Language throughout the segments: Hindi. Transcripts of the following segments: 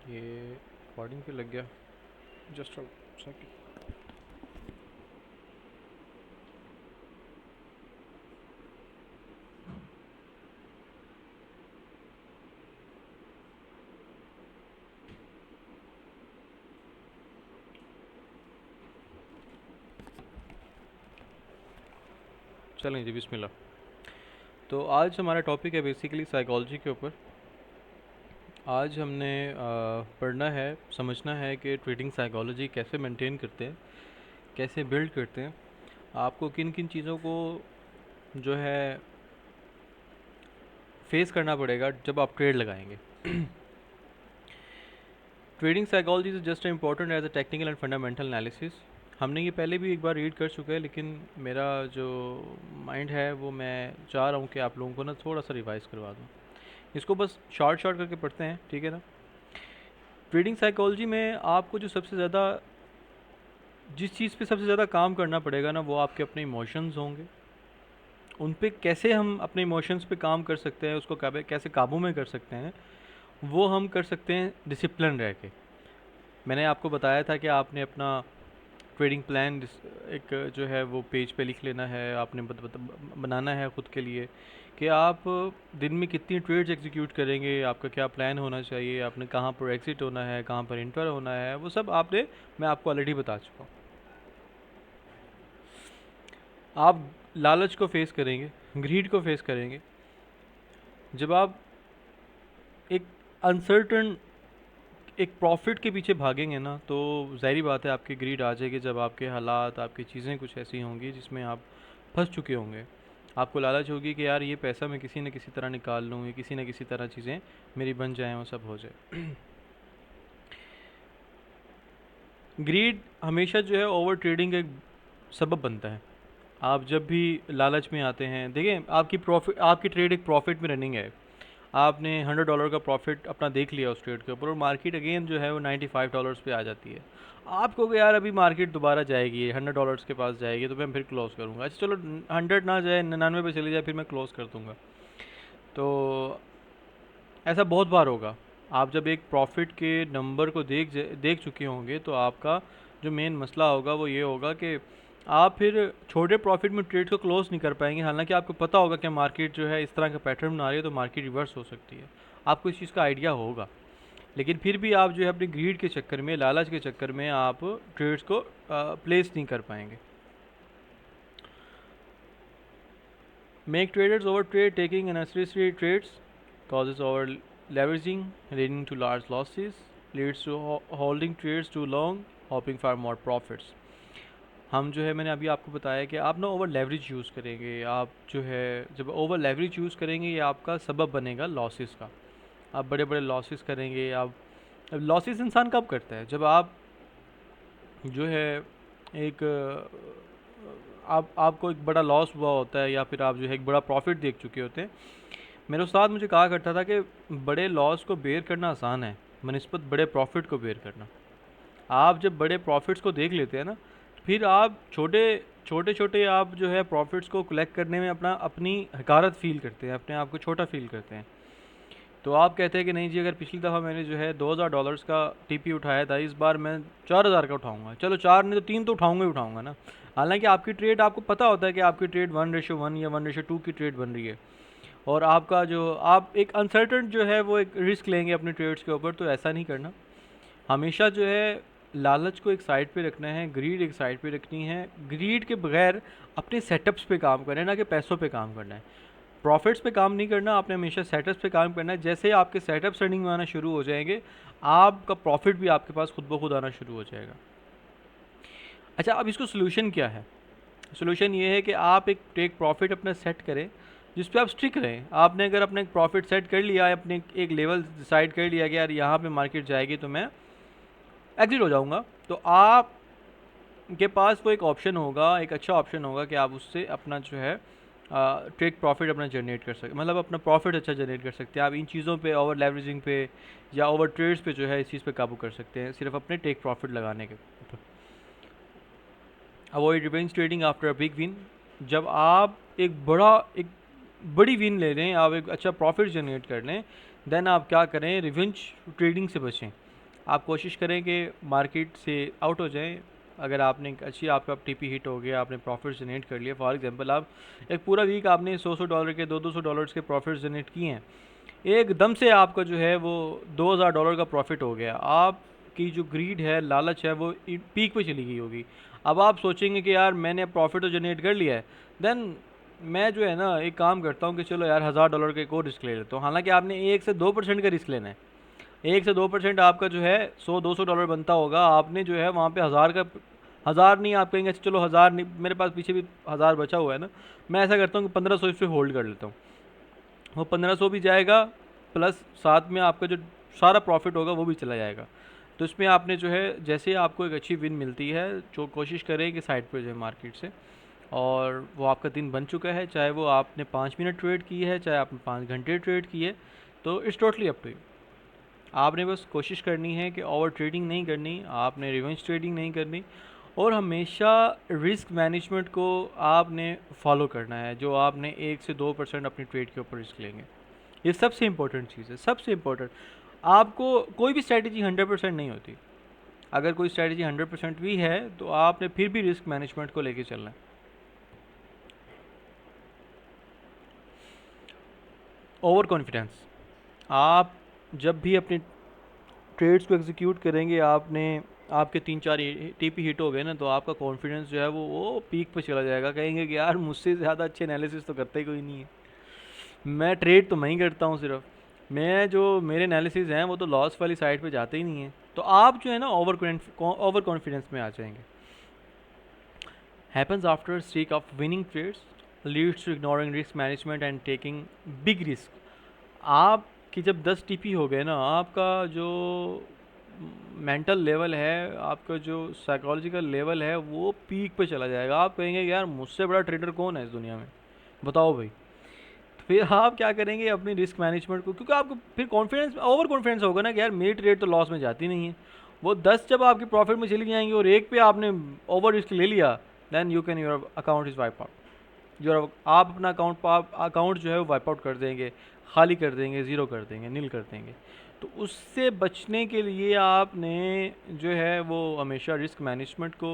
ये रिकॉर्डिंग पे लग गया। Just a second. चलें जी, बिस्मिल्लाह। तो आज हमारा टॉपिक है बेसिकली साइकोलॉजी के ऊपर। आज हमने पढ़ना है, समझना है कि ट्रेडिंग साइकोलॉजी कैसे मेंटेन करते हैं, कैसे बिल्ड करते हैं, आपको किन किन चीज़ों को जो है फेस करना पड़ेगा जब आप ट्रेड लगाएंगे। Trading psychology is just important as a technical and fundamental analysis. हमने ये पहले भी एक बार रीड कर चुका है, लेकिन मेरा जो माइंड है वो मैं चाह रहा हूँ कि आप लोगों को ना थोड़ा सा रिवाइज करवा दूँ। इसको बस शॉर्ट शॉर्ट करके पढ़ते हैं, ठीक है ना। ट्रेडिंग साइकोलॉजी में आपको जो सबसे ज़्यादा, जिस चीज़ पे सबसे ज़्यादा काम करना पड़ेगा ना, वो आपके अपने इमोशंस होंगे। उन पे कैसे हम अपने इमोशंस पे काम कर सकते हैं, उसको कैसे काबू में कर सकते हैं, वो हम कर सकते हैं डिसिप्लिन रह के। मैंने आपको बताया था कि आपने अपना ट्रेडिंग प्लान एक जो है वो पेज पे लिख लेना है, आपने बनाना है ख़ुद के लिए कि आप दिन में कितनी ट्रेड्स एग्जीक्यूट करेंगे, आपका क्या प्लान होना चाहिए, आपने कहाँ पर एग्जिट होना है, कहाँ पर इंटर होना है, वो सब आपने, मैं आपको ऑलरेडी बता चुका हूँ। आप लालच को फेस करेंगे, ग्रीड को फेस करेंगे। जब आप एक अनसर्टन एक प्रॉफिट के पीछे भागेंगे ना, तो ज़ाहिर बात है आपकी ग्रीड आ जाएगी। जब आपके हालात, आपकी चीज़ें कुछ ऐसी होंगी जिसमें आप फंस चुके होंगे, आपको लालच होगी कि यार ये पैसा मैं किसी न किसी तरह निकाल लूँ, ये किसी न किसी तरह चीज़ें मेरी बन जाएँ और सब हो जाए। ग्रीड हमेशा जो है ओवर ट्रेडिंग का एक सबब बनता है। आप जब भी लालच में आते हैं, देखें आपकी ट्रेड एक प्रॉफिट में रनिंग है। आपने $100 का प्रॉफिट अपना देख लिया उस ट्रेड के ऊपर, और मार्केट अगेन जो है वो $95 पे आ जाती है। आप कहोगे यार अभी मार्केट दोबारा जाएगी, $100 के पास जाएगी, तो मैं फिर क्लोज करूँगा। अच्छा चलो, 100 ना जाए, 99 पे चली जाए, फिर मैं क्लोज कर दूँगा। तो ऐसा बहुत बार होगा। आप जब एक प्रॉफिट के नंबर को देख चुके होंगे, तो आपका जो मेन मसला होगा वो ये होगा कि आप फिर छोटे प्रॉफिट में ट्रेड को क्लोज नहीं कर पाएंगे। हालांकि आपको पता होगा कि मार्केट जो है इस तरह का पैटर्न बना रही है, तो मार्केट रिवर्स हो सकती है, आपको इस चीज़ का आइडिया होगा। लेकिन फिर भी आप जो है अपनी ग्रीड के चक्कर में, लालच के चक्कर में आप ट्रेड्स को प्लेस नहीं कर पाएंगे। Make traders overtrade, taking unnecessary trades causes over leveraging, leading to large losses, leads to holding trades too long, hoping for more profits. हम जो है, मैंने अभी आपको बताया कि आप ना ओवर लेवरेज यूज़ करेंगे। आप जो है जब ओवर लेवरेज यूज़ करेंगे, ये आपका सबब बनेगा लॉसेस का। आप बड़े बड़े लॉसेस करेंगे। आप लॉसेस इंसान कब करता है? जब आप जो है एक आप आपको एक बड़ा लॉस हुआ होता है, या फिर आप जो है एक बड़ा प्रॉफिट देख चुके होते हैं। मेरे उस्ताद मुझे कहा करता था कि बड़े लॉस को बेयर करना आसान है बनिस्बत बड़े प्रॉफिट को बेयर करना। आप जब बड़े प्रॉफिट्स को देख लेते हैं ना, फिर आप छोटे छोटे छोटे आप जो है प्रॉफिट्स को कलेक्ट करने में अपनी हकारत फील करते हैं, अपने आप को छोटा फील करते हैं। तो आप कहते हैं कि नहीं जी, अगर पिछली दफ़ा मैंने जो है $2000 का टीपी उठाया था, इस बार मैं 4000 का उठाऊंगा। चलो, चार नहीं तो तीन तो उठाऊंगा ही उठाऊंगा ना। हालांकि आपकी ट्रेड, आपको पता होता है कि आपकी ट्रेड 1:1 या 1:2 की ट्रेड बन रही है, और आपका जो आप एक अनसर्टन जो है वो एक रिस्क लेंगे अपने ट्रेड्स के ऊपर। तो ऐसा नहीं करना। हमेशा जो है लालच को एक साइड पे रखना है, ग्रीड एक साइड पे रखनी है। ग्रीड के बगैर अपने सेटअप्स पे काम करना है, ना कि पैसों पे काम करना है। प्रॉफिट्स पे काम नहीं करना, आपने हमेशा सेटअप्स पे काम करना है। जैसे आपके सेटअप्स रनिंग में आना शुरू हो जाएंगे, आपका प्रॉफिट भी आपके पास खुद ब खुद आना शुरू हो जाएगा। अच्छा, अब इसको सोल्यूशन क्या है? सोल्यूशन ये है कि आप एक टेक प्रॉफिट अपना सेट करें जिस पे आप स्टिक रहें। आपने अगर अपना एक प्रॉफिट सेट कर लिया है, अपने एक लेवल डिसाइड कर लिया कि यार यहाँ पे मार्केट जाएगी तो मैं एग्जिट हो जाऊँगा, तो आप के पास वो एक ऑप्शन होगा, एक अच्छा ऑप्शन होगा कि आप उससे अपना जो है टेक प्रॉफिट अपना जनरेट कर सकते, मतलब अपना प्रॉफिट अच्छा जनरेट कर सकते हैं। आप इन चीज़ों पे, ओवर लेवरेजिंग पे या ओवर ट्रेड्स पे जो है इस चीज़ पे काबू कर सकते हैं, सिर्फ अपने टेक प्रॉफिट लगाने के ऊपर। Avoid revenge trading after a big win. जब आप एक बड़ी विन ले लें, आप एक अच्छा प्रॉफिट जनरेट कर लें, देन आप क्या करें, रिवेंज ट्रेडिंग से बचें। आप कोशिश करें कि मार्केट से आउट हो जाएं। अगर आपने एक अच्छी आपका टीपी हिट हो गया, आपने प्रॉफिट जनरेट कर लिया, फॉर एग्जांपल आप एक पूरा वीक आपने 100-100 डॉलर के 200-200 डॉलर्स के प्रॉफिट जनरेट किए हैं, एकदम से आपका जो है वो 2000 डॉलर का प्रॉफिट हो गया, आपकी जो ग्रीड है, लालच है, वो पीक पे चली गई होगी। अब आप सोचेंगे कि यार मैंने प्रॉफिट तो जनरेट कर लिया है, देन मैं जो है ना एक काम करता हूँ कि चलो यार 1000 डॉलर का एक और रिस्क ले लेता हूँ। हालांकि आपने 1 से 2% का रिस्क लेना है। 1 से 2% आपका जो है 100-200 डॉलर बनता होगा, आपने जो है वहाँ पे 1000 का, 1000 नहीं, आप कहेंगे अच्छा चलो 1000 नहीं, मेरे पास पीछे भी 1000 बचा हुआ है ना, मैं ऐसा करता हूँ कि 1500 इस पे होल्ड कर लेता हूँ। वो 1500 भी जाएगा, प्लस साथ में आपका जो सारा प्रॉफिट होगा वो भी चला जाएगा। तो इसमें आपने जो है जैसे आपको एक अच्छी विन मिलती है, जो कोशिश करें कि साइड पे जाए मार्केट से, और वो आपका दिन बन चुका है, चाहे वो आपने 5 मिनट ट्रेड की है, चाहे आपने 5 घंटे ट्रेड की है, तो it's totally up to you. आपने बस कोशिश करनी है कि ओवर ट्रेडिंग नहीं करनी, आपने रिवेंज ट्रेडिंग नहीं करनी, और हमेशा रिस्क मैनेजमेंट को आपने फॉलो करना है, जो आपने 1 से 2% अपनी ट्रेड के ऊपर रिस्क लेंगे। ये सबसे इंपॉर्टेंट चीज़ है, सबसे इंपॉर्टेंट। आपको कोई भी स्ट्रैटेजी 100% नहीं होती। अगर कोई स्ट्रैटेजी 100% भी है तो आपने फिर भी रिस्क मैनेजमेंट को लेके चलना है। ओवर कॉन्फिडेंस, आप जब भी अपने ट्रेड्स को एग्जीक्यूट करेंगे, आपने आपके 3-4 टीपी हिट हो गए ना, तो आपका कॉन्फिडेंस जो है वो पीक पे चला जाएगा। कहेंगे कि यार मुझसे ज़्यादा अच्छे एनालिसिस तो करता ही कोई नहीं है, मैं ट्रेड तो मैं ही करता हूँ सिर्फ, मैं जो मेरे एनालिसिस हैं वो तो लॉस वाली साइड पे जाते ही नहीं है। तो आप जो है ना ओवर कॉन्फिडेंस में आ जाएंगे। Happens after streak of winning trades leads to ignoring risk management and taking big risk. आपकी जब 10 टीपी हो गए ना, आपका जो मेंटल लेवल है, आपका जो साइकोलॉजिकल लेवल है, वो पीक पे चला जाएगा। आप कहेंगे यार मुझसे बड़ा ट्रेडर कौन है इस दुनिया में, बताओ भाई। तो फिर आप क्या करेंगे अपनी रिस्क मैनेजमेंट को, क्योंकि आपको फिर कॉन्फिडेंस, ओवर कॉन्फिडेंस होगा ना कि यार मेरी ट्रेड तो लॉस में जाती नहीं है। वो 10 जब आपकी प्रॉफिट में चली जाएंगी और एक पे आपने ओवर रिस्क ले लिया, then you can, your account is wipe out. जो आप अपना अकाउंट जो है वो वाइप आउट कर देंगे, खाली कर देंगे, ज़ीरो कर देंगे, नील कर देंगे। तो उससे बचने के लिए आपने जो है वो हमेशा रिस्क मैनेजमेंट को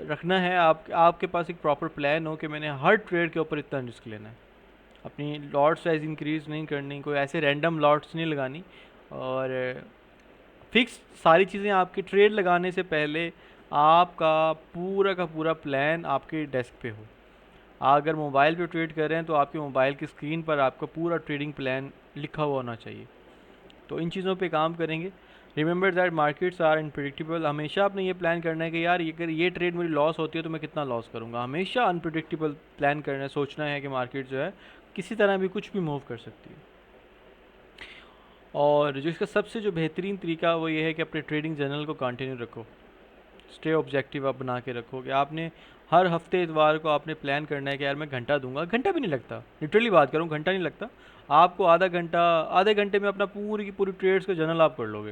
रखना है। आपके पास एक प्रॉपर प्लान हो कि मैंने हर ट्रेड के ऊपर इतना रिस्क लेना है, अपनी लॉट साइज़ इंक्रीज़ नहीं करनी, कोई ऐसे रैंडम लॉट्स नहीं लगानी, और फिक्स सारी चीज़ें आपकी ट्रेड लगाने से पहले आपका पूरा का पूरा प्लान आपके डेस्क पे हो। अगर मोबाइल पे ट्रेड कर रहे हैं तो आपके मोबाइल की स्क्रीन पर आपका पूरा ट्रेडिंग प्लान लिखा हुआ होना चाहिए। तो इन चीज़ों पे काम करेंगे। Remember that markets are unpredictable. हमेशा आपने ये प्लान करना है कि यार अगर ये ट्रेड मेरी लॉस होती है तो मैं कितना लॉस करूँगा। हमेशा अनप्रिडिक्टेबल प्लान करना है, सोचना है कि मार्केट जो है किसी तरह भी कुछ भी मूव कर सकती है। और जो इसका सबसे जो बेहतरीन तरीका वो ये है कि अपने ट्रेडिंग जर्नल को कंटिन्यू रखो, स्टे ऑब्जेक्टिव आप बना के रखो कि आपने हर हफ्ते इतवार को आपने प्लान करना है कि यार मैं घंटा दूंगा। घंटा भी नहीं लगता, लिटरली बात करूँ, घंटा नहीं लगता आपको, आधा घंटा, आधे घंटे में अपना पूरी की पूरी ट्रेड्स का जर्नल आप कर लोगे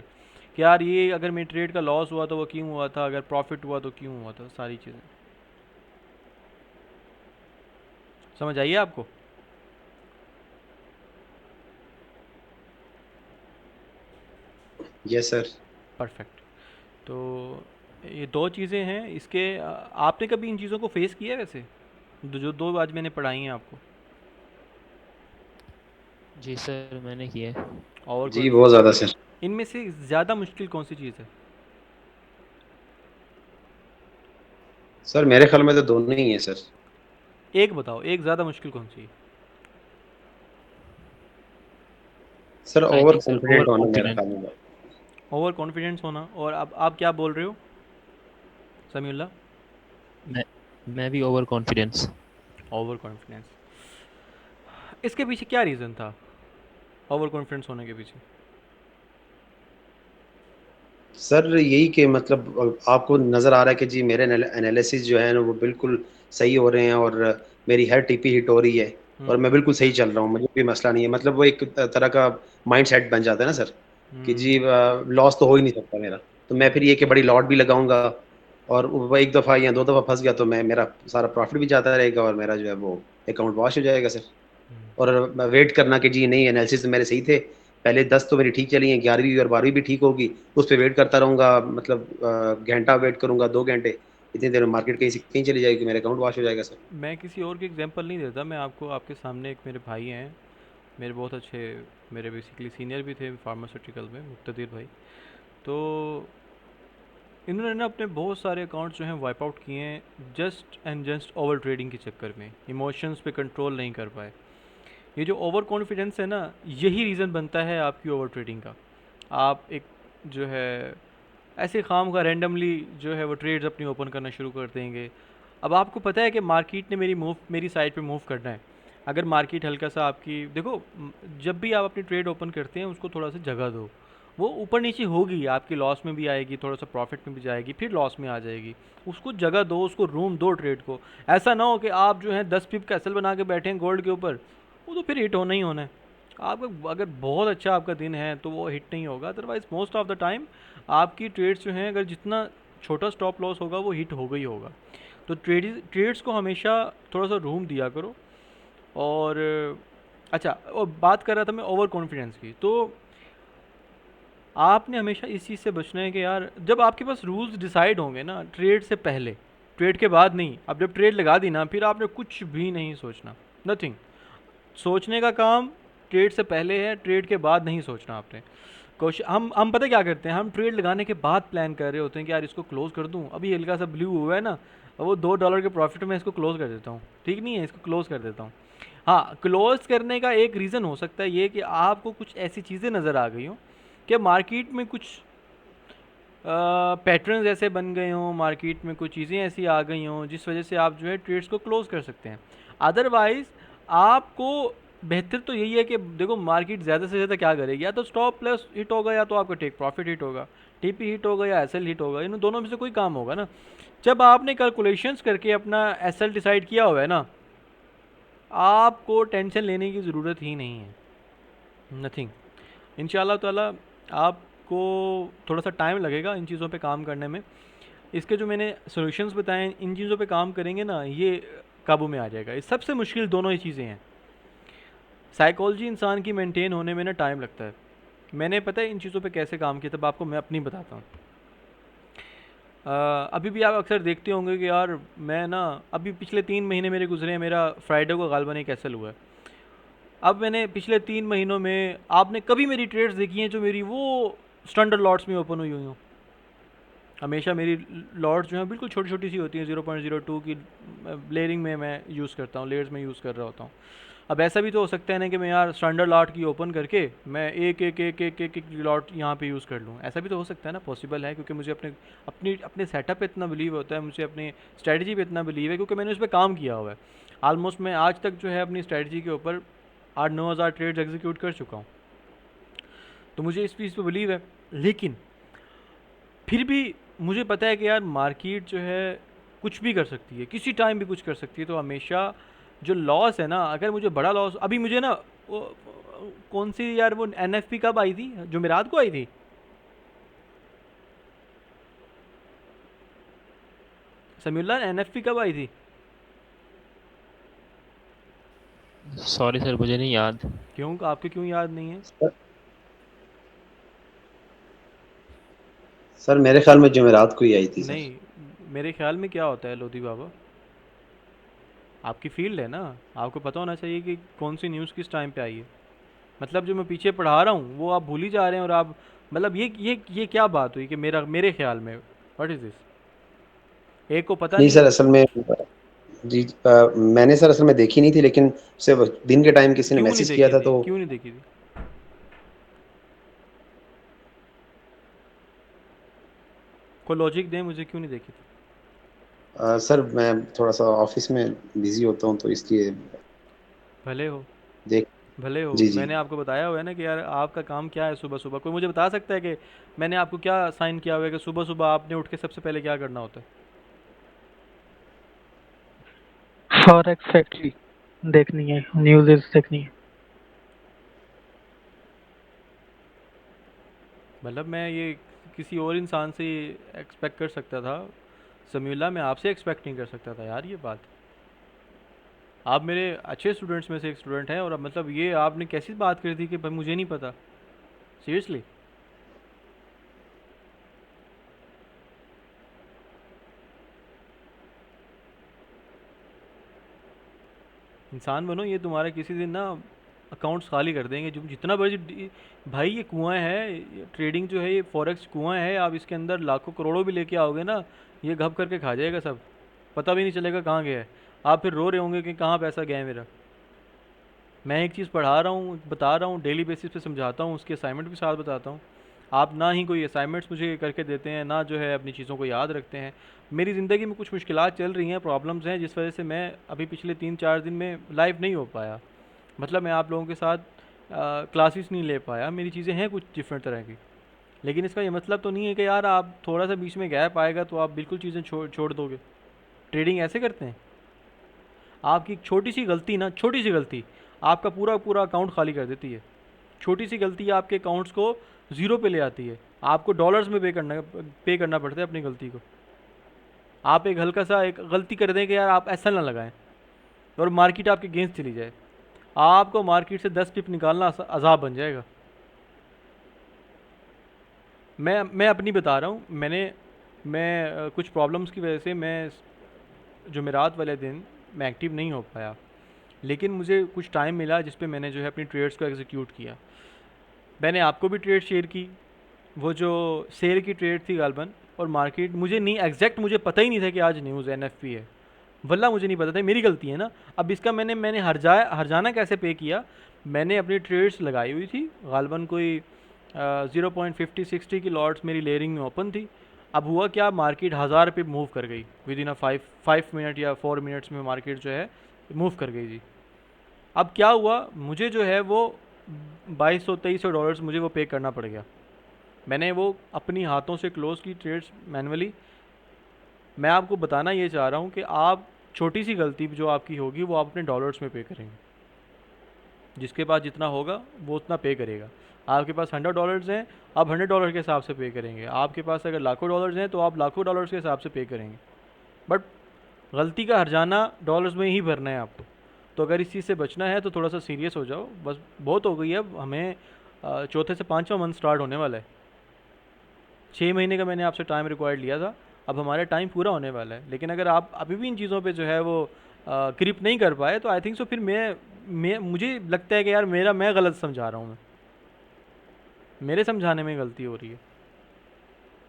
कि यार ये अगर मेरी ट्रेड का लॉस हुआ तो वो क्यों हुआ था, अगर प्रॉफिट हुआ तो क्यों हुआ था, सारी चीज़ें। समझ आइए आपको? Yes sir. परफेक्ट। तो ये दो चीज़ें हैं इसके, आपने कभी इन चीज़ों को फेस किया है वैसे, जो दो आज मैंने पढ़ाई हैं आपको? जी सर, मैंने किया है। और जी कोई, बहुत ज़्यादा सर। इनमें से ज़्यादा मुश्किल कौन सी चीज़ है? सर मेरे ख्याल में तो दोनों ही है सर। एक बताओ, एक ज़्यादा मुश्किल कौन सी है? Sir I over think sir over confident होना मेरा कॉन्फिडेंट। ख्याल में। ओवर कॉन्फिडेंस होना। और अब आप क्या बोल रहे हो समीउल्लाह? मैं मैं भी ओवर कॉन्फिडेंस। ओवर कॉन्फिडेंस, इसके पीछे क्या रीज़न था ओवर कॉन्फिडेंस होने के पीछे? सर यही कि मतलब आपको नज़र आ रहा है कि जी मेरे एनालिसिस जो है ना वो बिल्कुल सही हो रहे हैं, और मेरी हर टीपी हिट हो रही है, और हम्म। मैं बिल्कुल सही चल रहा हूँ, मुझे कोई मसला नहीं है। मतलब वो एक तरह का माइंड सेट बन जाता है ना सर, कि जी हम्म। लॉस तो हो ही नहीं सकता मेरा। तो मैं फिर ये कि बड़ी लॉट भी लगाऊंगा, और वो एक दफ़ा या दो दफ़ा फंस गया तो मैं, मेरा सारा प्रॉफिट भी जाता रहेगा, और मेरा जो है वो अकाउंट वॉश हो जाएगा सर। हम्म। और वेट करना कि जी नहीं एनालिसिस मेरे सही थे, पहले 10 तो मेरी ठीक चली हैं, 11वीं और 12वीं भी ठीक होगी, उस पे वेट करता रहूँगा, मतलब घंटा वेट करूँगा, 2 घंटे, इतनी देर में मार्केट कहीं से कहीं चली जाएगी, मेरा अकाउंट वॉश हो जाएगा सर। मैं किसी और की एग्जांपल नहीं देता, मैं आपको आपके सामने एक मेरे भाई हैं, मेरे बहुत अच्छे, मेरे बेसिकली सीनियर भी थे फार्मास्यूटिकल में, मुक्तदिर भाई। तो इन्होंने ना अपने बहुत सारे अकाउंट्स जो हैं वाइप आउट किए हैं just and just over trading के चक्कर में, इमोशंस पे कंट्रोल नहीं कर पाए। ये जो ओवर कॉन्फिडेंस है ना, यही रीज़न बनता है आपकी ओवर ट्रेडिंग का। आप एक जो है ऐसे खाम का रैंडमली जो है वो ट्रेड्स अपनी ओपन करना शुरू कर देंगे। अब आपको पता है कि मार्केट ने मेरी साइड पे मूव करना है। अगर मार्केट हल्का सा आपकी देखो, जब भी आप अपनी ट्रेड ओपन करते हैं उसको थोड़ा सा जगह दो। वो ऊपर नीचे होगी, आपकी लॉस में भी आएगी, थोड़ा सा प्रॉफिट में भी जाएगी, फिर लॉस में आ जाएगी। उसको जगह दो, उसको रूम दो ट्रेड को। ऐसा ना हो कि आप जो है 10 पिप का एसल बना के बैठे हैं गोल्ड के ऊपर, वो तो फिर हिट होना ही होना है। आपका अगर बहुत अच्छा आपका दिन है तो वो हिट नहीं होगा, otherwise most of the time आपकी ट्रेड्स जो हैं, अगर जितना छोटा स्टॉप लॉस होगा वो हिट होगा ही होगा। तो ट्रेड्स को हमेशा थोड़ा सा रूम दिया करो। और अच्छा, और बात कर रहा था मैं ओवर कॉन्फिडेंस की, तो आपने हमेशा इस चीज़ से बचना है कि यार जब आपके पास रूल्स डिसाइड होंगे ना ट्रेड से पहले, ट्रेड के बाद नहीं। अब जब ट्रेड लगा दी ना, फिर आपने कुछ भी नहीं सोचना, नथिंग। सोचने का काम ट्रेड से पहले है, ट्रेड के बाद नहीं सोचना आपने। क्वेश्चन हम पता क्या करते हैं, हम ट्रेड लगाने के बाद प्लान कर रहे होते हैं कि यार इसको क्लोज कर दूं, अभी हल्का सा ब्लू हुआ है ना, वो $2 के प्रॉफिट में इसको क्लोज कर देता हूँ, ठीक नहीं है, इसको क्लोज कर देता हूँ। हाँ, क्लोज करने का एक रीज़न हो सकता है ये कि आपको कुछ ऐसी चीज़ें नज़र आ गई हों कि मार्केट में कुछ पैटर्न्स ऐसे बन गए हों, मार्केट में कुछ चीज़ें ऐसी आ गई हों जिस वजह से आप जो है ट्रेड्स को क्लोज कर सकते हैं। अदरवाइज़ आपको बेहतर तो यही है कि देखो मार्केट ज़्यादा से ज़्यादा क्या करेगी, या तो स्टॉप प्लस हिट होगा या तो आपका टेक प्रॉफिट हिट होगा, टीपी हिट होगा या एसएल हिट होगा, इन दोनों में से कोई काम होगा ना। जब आपने कैलकुलेशंस करके अपना एसएल डिसाइड किया हुआ है ना, आपको टेंशन लेने की ज़रूरत ही नहीं है, नथिंग। इंशाल्लाह ताला आपको थोड़ा सा टाइम लगेगा इन चीज़ों पे काम करने में। इसके जो मैंने सॉल्यूशंस बताए, इन चीज़ों पे काम करेंगे ना, ये काबू में आ जाएगा। ये सबसे मुश्किल दोनों ही चीज़ें हैं। साइकोलॉजी इंसान की मेंटेन होने में ना टाइम लगता है। मैंने पता है इन चीज़ों पे कैसे काम किया, तब आपको मैं अपनी बताता हूँ। अभी भी आप अक्सर देखते होंगे कि यार मैं ना, अभी पिछले 3 महीने मेरे गुजरे हैं, मेरा फ्राइडे को गालबन एक कैसल हुआ है। अब मैंने पिछले 3 महीनों में आपने कभी मेरी ट्रेड्स देखी हैं जो मेरी वो स्टैंडर्ड लॉट्स में ओपन हुई हुई हों? हमेशा मेरी लॉट्स जो हैं बिल्कुल छोटी छोटी सी होती हैं, 0.02 की लेयरिंग में मैं यूज़ करता हूँ, लेयर्स में यूज़ कर रहा होता हूँ। अब ऐसा भी तो हो सकता है ना कि मैं यार स्टैंडर्ड लॉट की ओपन करके मैं एक एक एक एक एक, एक लॉट यहाँ पे यूज़ कर लूँ। ऐसा भी तो हो सकता है ना, पॉसिबल है, क्योंकि मुझे अपने सेटअप पे इतना बिलीव होता है, मुझे अपनी स्ट्रेटजी पे इतना बिलीव है, क्योंकि मैंने उस पर काम किया हुआ है। ऑलमोस्ट मैं आज तक जो है अपनी स्ट्रेटजी के ऊपर 8-9 हज़ार ट्रेड्स एग्जीक्यूट कर चुका हूँ, तो मुझे इस चीज़ पे बिलीव है। लेकिन फिर भी मुझे पता है कि यार मार्केट जो है कुछ भी कर सकती है, किसी टाइम भी कुछ कर सकती है। तो हमेशा जो लॉस है ना, अगर मुझे बड़ा लॉस, अभी मुझे ना वो, कौन सी यार वो एनएफपी कब आई थी, जुमेरात को आई थी, समीउल्लाह, एनएफपी कब आई थी? सॉरी सर, मुझे नहीं याद। क्यों, आपके क्यों याद नहीं है? सर सर मेरे ख्याल में जुमेरात को ही आई थी सर। नहीं, मेरे ख्याल में क्या होता है लोधी बाबा, आपकी फील्ड है ना, आपको पता होना चाहिए कि कौन सी न्यूज़ किस टाइम पे आई है। मतलब जो मैं पीछे पढ़ा रहा हूँ वो आप भूल ही जा रहे हैं, और आप मतलब ये क्या बात हुई कि मेरे ख्याल में, व्हाट इज़ दिस, एक को पता नहीं नहीं सर, है। असल में जी, मैंने सर असल में देखी नहीं थी, लेकिन सिर्फ दिन के टाइम किसी ने क्यों नहीं मैसेज किया देखी था थी, तो क्यों नहीं देखी थी? कोई लॉजिक दें मुझे, क्यों नहीं देखी थी? सर मैं थोड़ा सा ऑफिस में बिजी होता हूँ, तो इसलिए भले हो, देख। भले हो, जी जी। मैंने आपको बताया हुआ है ना कि यार आपका काम क्या है। सुबह सुबह कोई मुझे बता सकता है कि मैंने आपको क्या साइन किया हुआ है कि सुबह सुबह आपने उठ के सबसे पहले क्या करना होता है? फॉरेक्स फैक्ट्री देखनी है, न्यूज़ देखनी है। मतलब मैं ये किसी और इंसान से एक्सपेक्ट कर सकता था, समीउल्लाह मैं आपसे एक्सपेक्ट नहीं कर सकता था यार ये बात। आप मेरे अच्छे स्टूडेंट्स में से एक स्टूडेंट हैं, और अब मतलब ये आपने कैसी बात करी थी कि भाई मुझे नहीं पता। सीरियसली। इंसान बनो, ये तुम्हारे किसी दिन ना अकाउंट्स खाली कर देंगे जो जितना बड़ी। भाई ये कुआं है, ट्रेडिंग जो है ये फॉरेक्स कुआं है, आप इसके अंदर लाखों करोड़ों भी लेके आओगे ना, ये घप करके खा जाएगा सब, पता भी नहीं चलेगा कहाँ गया है। आप फिर रो रहे होंगे कि कहाँ पैसा गया है मेरा। मैं एक चीज़ पढ़ा रहा हूँ, बता रहा हूँ, डेली बेसिस पे समझाता हूँ, उसके असाइनमेंट भी साथ बताता हूँ। आप ना ही कोई असाइनमेंट्स मुझे करके देते हैं, ना जो है अपनी चीज़ों को याद रखते हैं। मेरी ज़िंदगी में कुछ मुश्किलात चल रही हैं, प्रॉब्लम्स हैं, जिस वजह से मैं अभी पिछले 3-4 दिन में लाइव नहीं हो पाया। मतलब मैं आप लोगों के साथ क्लासेस नहीं ले पाया, मेरी चीज़ें हैं कुछ डिफरेंट तरह की। लेकिन इसका ये मतलब तो नहीं है कि यार आप थोड़ा सा बीच में गैप आएगा तो आप बिल्कुल चीज़ें छोड़ छोड़ दोगे। ट्रेडिंग ऐसे करते हैं। आपकी एक छोटी सी गलती ना, छोटी सी गलती आपका पूरा पूरा अकाउंट खाली कर देती है। छोटी सी गलती आपके अकाउंट्स को ज़ीरो पे ले आती है। आपको डॉलर्स में पे करना पड़ता है अपनी गलती को। आप एक हल्का सा एक गलती कर दें कि यार आप ऐसा ना लगाएं और मार्केट आपके अगेंस्ट चली जाए, आपको मार्केट से 10 पिप निकालना अजाब बन जाएगा। मैं अपनी बता रहा हूँ। मैं कुछ प्रॉब्लम्स की वजह से मैं जुमेरात वाले दिन मैं एक्टिव नहीं हो पाया, लेकिन मुझे कुछ टाइम मिला जिस पे मैंने जो है अपनी ट्रेड्स को एग्जीक्यूट किया। मैंने आपको भी ट्रेड शेयर की, वो जो शेयर की ट्रेड थी गालबन। और मार्केट मुझे नहीं एग्जैक्ट, मुझे पता ही नहीं था कि आज न्यूज़ एनएफपी है। वल्ला मुझे नहीं पता था, मेरी गलती है ना। अब इसका मैंने हरजाना कैसे पे किया। मैंने अपनी ट्रेड्स लगाई हुई थी गालबन, कोई 0.50-60 की लॉट्स मेरी लेयरिंग में ओपन थी। अब हुआ क्या, मार्केट 1000 पे मूव कर गई विद इन 5 मिनट या 4 मिनट्स में मार्केट जो है मूव कर गई जी। अब क्या हुआ, मुझे जो है वो 2200-2300 डॉलर्स मुझे वो पे करना पड़ गया। मैंने वो अपनी हाथों से क्लोज़ की ट्रेड्स मैनुअली। मैं आपको बताना ये चाह रहा हूँ कि आप छोटी सी गलती जो आपकी होगी वो आप अपने डॉलर्स में पे करेंगे। जिसके पास जितना होगा वो उतना पे करेगा। आपके पास $100 हैं, आप $100 के हिसाब से पे करेंगे। आपके पास अगर लाखों डॉलर्स हैं तो आप लाखों डॉलर्स के हिसाब से पे करेंगे। बट गलती का हर्जाना डॉलर्स में ही भरना है आपको। तो अगर इस चीज़ से बचना है तो थोड़ा सा सीरियस हो जाओ, बस बहुत हो गई है। अब हमें चौथे से पाँचवा मंथ स्टार्ट होने वाला है। 6 महीने का मैंने आपसे टाइम रिक्वायर्ड लिया था, अब हमारा टाइम पूरा होने वाला है। लेकिन अगर आप अभी भी इन चीज़ों पे जो है वो ग्रिप नहीं कर पाए तो आई थिंक सो फिर मैं मुझे लगता है कि यार मैं गलत समझा रहा हूँ। मेरे समझाने में गलती हो रही है।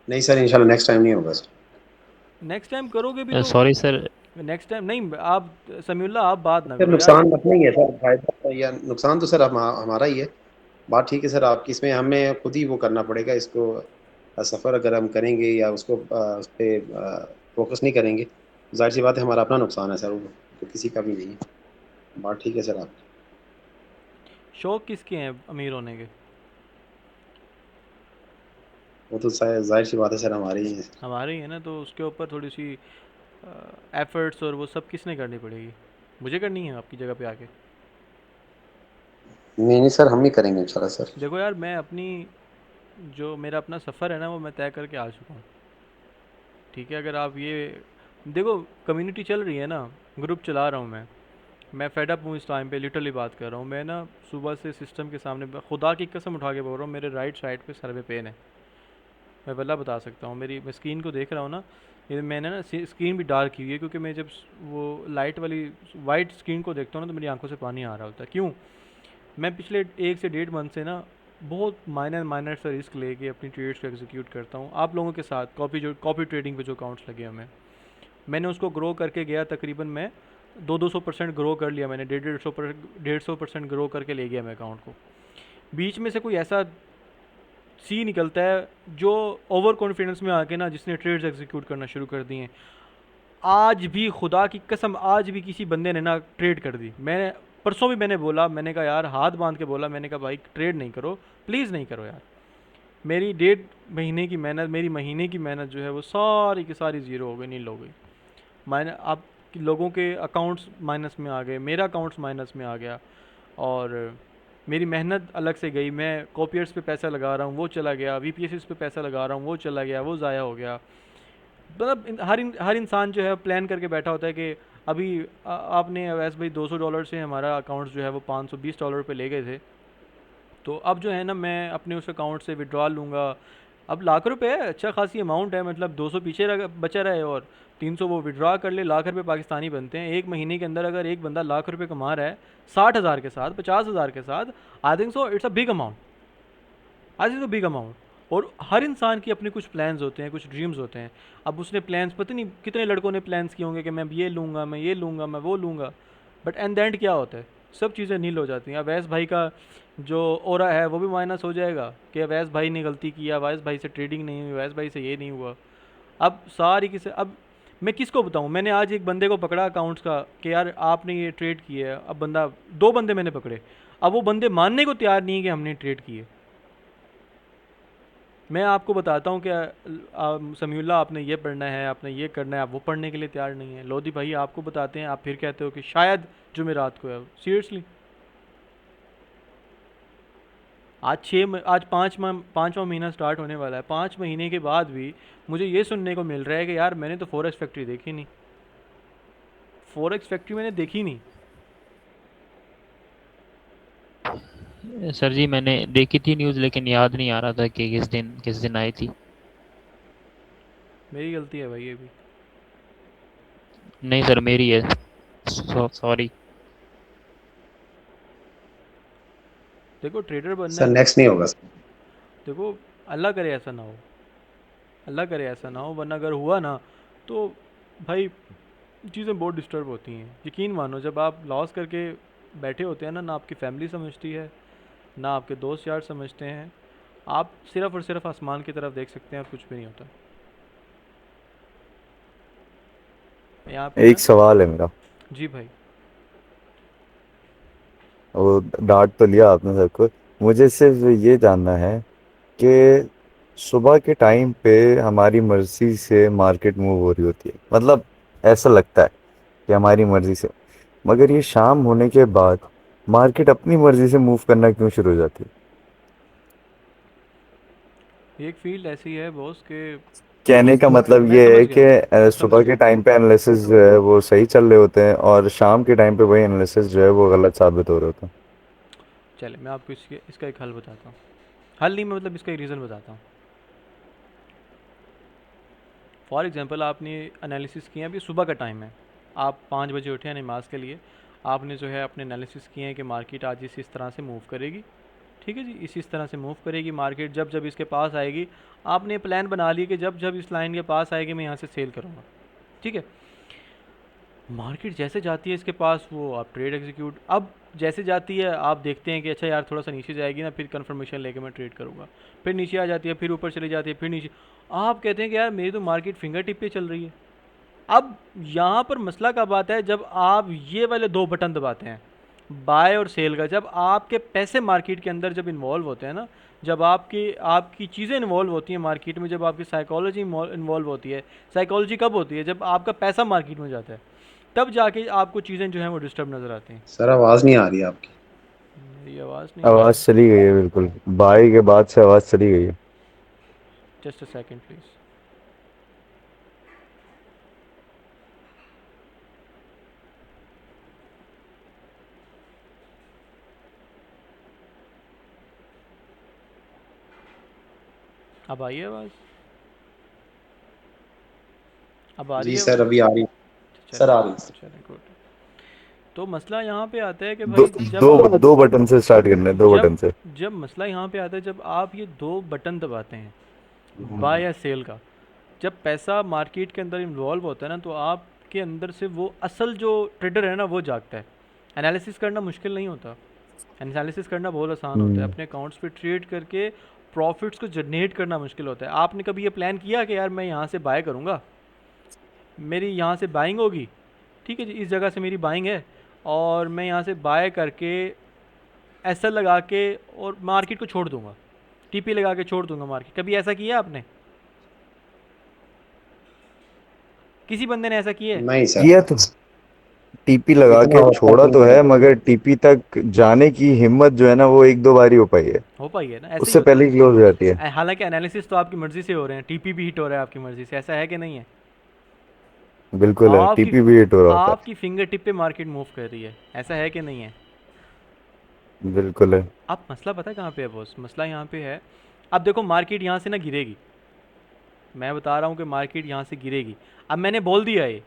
नहीं सर, इंशाल्लाह नेक्स्ट टाइम नहीं होगा सर। नेक्स्ट टाइम करोगे भी तो सॉरी सर। नेक्स्ट टाइम नहीं। आप समीउल्लाह आप बात ना सर करो यार। नुकसान अपना ही है सर, फायदा या नुकसान तो सर हमारा ही है। बात ठीक है सर आपकी, इसमें हमें खुद ही वो करना पड़ेगा इसको। सफ़र अगर हम करेंगे या उसको उस पर फोकस नहीं करेंगे, जाहिर सी बात है हमारा अपना नुकसान है सर, वो तो किसी का भी नहीं है। बात ठीक है सर आपकी। शौक किसके हैं अमीर होने के? वो तो जाहिर सी बात है सर, हमारे ही है सर। हमारे ही है ना, तो उसके ऊपर थोड़ी सी एफर्ट्स और वो सब किसने करनी पड़ेगी? मुझे करनी है आपकी जगह पे आके। नहीं नहीं सर, हम ही करेंगे इंशाल्लाह सर। देखो यार, मैं अपनी जो मेरा अपना सफ़र है ना वो मैं तय करके आ चुका हूँ। ठीक है, अगर आप ये देखो, कम्युनिटी चल रही है ना, ग्रुप चला रहा हूँ मैं फेड अप हूँ इस टाइम पे, लिटरली बात कर रहा हूँ मैं ना। सुबह से सिस्टम के सामने खुदा की कसम उठा के बोल रहा हूँ, मेरे राइट साइड पे सर पे पेन है। मैं वल्ला बता सकता हूँ, मैं स्क्रीन को देख रहा हूँ ना, ये मैंने ना स्क्रीन भी डार्क की हुई है क्योंकि मैं जब वो लाइट वाली वाइट स्क्रीन को देखता हूँ ना तो मेरी आंखों से पानी आ रहा होता है। क्यों? मैं पिछले 1 से 1.5 मंथ से ना बहुत माइनर माइनर सा रिस्क लेके अपनी ट्रेड्स को एग्जीक्यूट करता हूँ आप लोगों के साथ। कॉपी ट्रेडिंग पे जो अकाउंट्स लगे हमें, मैंने उसको ग्रो करके गया। तकरीबन मैं 200% ग्रो कर लिया मैंने, 150% ग्रो करके ले गया मैं अकाउंट को। बीच में से कोई ऐसा सी निकलता है जो ओवर कॉन्फिडेंस में आके ना, जिसने ट्रेड्स एग्जीक्यूट करना शुरू कर दिए। आज भी खुदा की कसम, आज भी किसी बंदे ने ना ट्रेड कर दी। मैंने परसों भी मैंने बोला, मैंने कहा यार हाथ बांध के बोला, मैंने कहा भाई ट्रेड नहीं करो, प्लीज़ नहीं करो यार। मेरी 1.5 महीने की मेहनत, मेरी महीने की मेहनत जो है वो सारी की सारी ज़ीरो हो गई, नील हो गई। मैंने आप लोगों के अकाउंट्स माइनस में आ गए, मेरा अकाउंट्स माइनस में आ गया, और मेरी मेहनत अलग से गई। मैं कॉपियर्स पे पैसा लगा रहा हूँ वो चला गया, वीपीएसएस पे पैसा लगा रहा हूँ वो चला गया, वो ज़ाया हो गया। मतलब हर इंसान जो है प्लान करके बैठा होता है कि अभी आपने अवैस भाई $200 से हमारा अकाउंट्स जो है वो $520 पे ले गए थे। तो अब जो है ना मैं अपने उस अकाउंट से विड्रॉल लूँगा। अब लाख रुपए है, अच्छा खासी अमाउंट है, मतलब 200 पीछे बचा रहे और 300 वो विड्रॉ कर ले, लाख रुपए पाकिस्तानी बनते हैं। एक महीने के अंदर अगर एक बंदा लाख रुपए कमा रहा है 60,000 के साथ, 50,000 के साथ, I think so it's a big amount. आज इज़ अ बिग अमाउंट। और हर इंसान की अपने कुछ प्लान्स होते हैं, कुछ ड्रीम्स होते हैं। अब उसने प्लान्स, पता नहीं कितने लड़कों ने प्लान्स किए होंगे कि मैं ये लूँगा, मैं ये लूँगा, मैं वो लूँगा, बट एंड द एंड क्या होता है, सब चीज़ें नील हो जाती हैं। अवैस भाई का जो ओरा है वो भी माइनस हो जाएगा कि अवैस भाई ने गलती किया, अवैस भाई से ट्रेडिंग नहीं हुई, अवैस भाई से ये नहीं हुआ। अब सारी किसे, अब मैं किसको बताऊँ। मैंने आज एक बंदे को पकड़ा अकाउंट्स का कि यार आपने ये ट्रेड किया है। अब बंदा, दो बंदे मैंने पकड़े, अब वो बंदे मानने को तैयार नहीं है कि हमने ट्रेड किए। मैं आपको बताता हूँ कि समीउल्लाह आपने ये पढ़ना है, आपने ये करना है, आप वो पढ़ने के लिए तैयार नहीं है। लोधी भाई आपको बताते हैं, आप फिर कहते हो कि शायद जुमेरात को है। सीरियसली आज पाँचवा महीना स्टार्ट होने वाला है। 5 महीने के बाद भी मुझे ये सुनने को मिल रहा है कि यार मैंने तो फॉरेक्स फैक्ट्री देखी नहीं, फॉरेक्स फैक्ट्री मैंने देखी नहीं। सर जी मैंने देखी थी न्यूज़, लेकिन याद नहीं आ रहा था कि किस दिन आई थी। मेरी गलती है भाई ये भी। नहीं सर, मेरी है, सॉरी। देखो ट्रेडर बनना सर है, नेक्स्ट नहीं होगा सर। देखो अल्लाह करे ऐसा ना हो, अल्लाह करे ऐसा ना हो, वरना अगर हुआ ना तो भाई चीज़ें बहुत डिस्टर्ब होती हैं। यकीन मानो जब आप लॉस करके बैठे होते हैं ना, ना आपकी फैमिली समझती है, ना आपके दोस्त यार समझते हैं। आप सिर्फ और सिर्फ आसमान की तरफ देख सकते हैं और कुछ भी नहीं होता यहाँ पे एक ना। सवाल है मेरा। जी भाई। वो डांट तो लिया आपने सबको, मुझे सिर्फ ये जानना है कि सुबह के टाइम पे हमारी मर्जी से मार्केट मूव हो रही होती है, मतलब ऐसा लगता है कि हमारी मर्जी से, मगर ये शाम होने के बाद मार्केट अपनी मर्जी से मूव करना क्यों शुरू हो जाती है? ये एक फील्ड ऐसी है बॉस के, कहने का मतलब मैं ये समझ है गया, कि मैं समझ सुबह के गया। टाइम पे एनालिसिस जो है वो सही चल रहे होते हैं और शाम के टाइम पे वही एनालिसिस जो है वो गलत साबित हो रहे होते हैं। चले मैं आपको इसका एक हल बताता हूँ। हल नहीं, मैं मतलब इसका एक रीज़न बताता हूँ। फॉर एग्जांपल आपने एनालिसिस किया, अभी सुबह का टाइम है, आप 5 बजे उठे हैं नमाज के लिए, आपने जो है अपने एनालिसिस किए हैं कि मार्केट आज इस तरह से मूव करेगी। ठीक है जी, इस तरह से मूव करेगी मार्केट, जब जब इसके पास आएगी आपने प्लान बना लिया कि जब जब इस लाइन के पास आएगी मैं यहाँ से सेल करूँगा। ठीक है, मार्केट जैसे जाती है इसके पास वो आप ट्रेड एग्जीक्यूट, अब जैसे जाती है आप देखते हैं कि अच्छा यार थोड़ा सा नीचे जाएगी ना, फिर कंफर्मेशन लेके मैं ट्रेड करूँगा, फिर नीचे आ जाती है, फिर ऊपर चली जाती है, फिर नीचे। आप कहते हैं कि यार मेरी तो मार्केट फिंगर टिप पे चल रही है। अब यहाँ पर मसला कब आता है, जब आप ये वाले दो बटन दबाते हैं, बाय और सेल का। जब आपके पैसे मार्केट के अंदर जब इन्वॉल्व होते हैं ना, जब आपकी आपकी चीज़ें इन्वॉल्व होती हैं मार्केट में, जब आपकी साइकोलॉजी इन्वॉल्व होती है। साइकोलॉजी कब होती है, जब आपका पैसा मार्केट में जाता है, तब जाके आपको चीज़ें जो हैं वो डिस्टर्ब नज़र आती हैं। सर आवाज़ नहीं आ रही है आपकी। मेरी आवाज़ नहीं आ रही आवाज है? चली गई है, बिल्कुल बाई के बाद से आवाज चली गई है। Just a second please. अब आई है आवाज़? अब आ रही जी है सर आवाज़? अभी आ रही। सर चलें, आ रही है। चलें, गुड। तो मसला यहाँ पे आता है कि दो भाई दो दो बटन से स्टार्ट करना है, दो जब बटन से। जब मसला यहाँ पे आता है, जब आप ये दो बटन दबाते हैं, बाय या सेल का, जब पैसा मार्केट के अंदर इन्वॉल्व होता है ना, तो आपके अंदर से वो असल जो ट्रेडर है ना वो जागता है। एनालिसिस करना मुश्किल नहीं होता, एनालिसिस करना बहुत आसान होता है। हम्म। अपने अकाउंट्स पे ट्रेड करके प्रॉफिट्स को जनरेट करना मुश्किल होता है। आपने कभी ये प्लान किया कि यार मैं यहाँ से बाय करूँगा, मेरी यहाँ से बाइंग होगी, ठीक है जी, इस जगह से मेरी बाइंग है, और मैं यहाँ से बाय करके एसएल लगा के और मार्केट को छोड़ दूंगा, टीपी लगा के छोड़ दूंगा मार्केट। कभी ऐसा किया आपने? किसी बंदे ने ऐसा किया है? नहीं सर। किया तो, टीपी लगा इतना के होता छोड़ा तो तो नहीं है, है। मगर टीपी तक जाने की हिम्मत जो है ना वो एक दो बार ही हो पाई है, हो पाई है ना, ऐसे ही उससे होता पहले ही क्लोज हो जाती है। है। हालांकि एनालिसिस तो आपकी मर्ज़ी से हो रहे हैं, टीपी भी हिट हो रहा है आपकी मर्ज़ी से, ऐसा है कि नहीं है? बिल्कुल है, आपकी टीपी भी हिट हो रहा होता है। आपकी फिंगर टिप पे मार्केट मूव कर रही है, ऐसा है कि नहीं है? बिल्कुल है। अब मसला पता है कहाँ पे है बॉस? मसला यहाँ पे है, अब देखो मार्केट यहाँ से ना गिरेगी, मैं बता रहा हूँ कि मार्केट यहाँ से गिरेगी। अब मैंने बोल दिया है,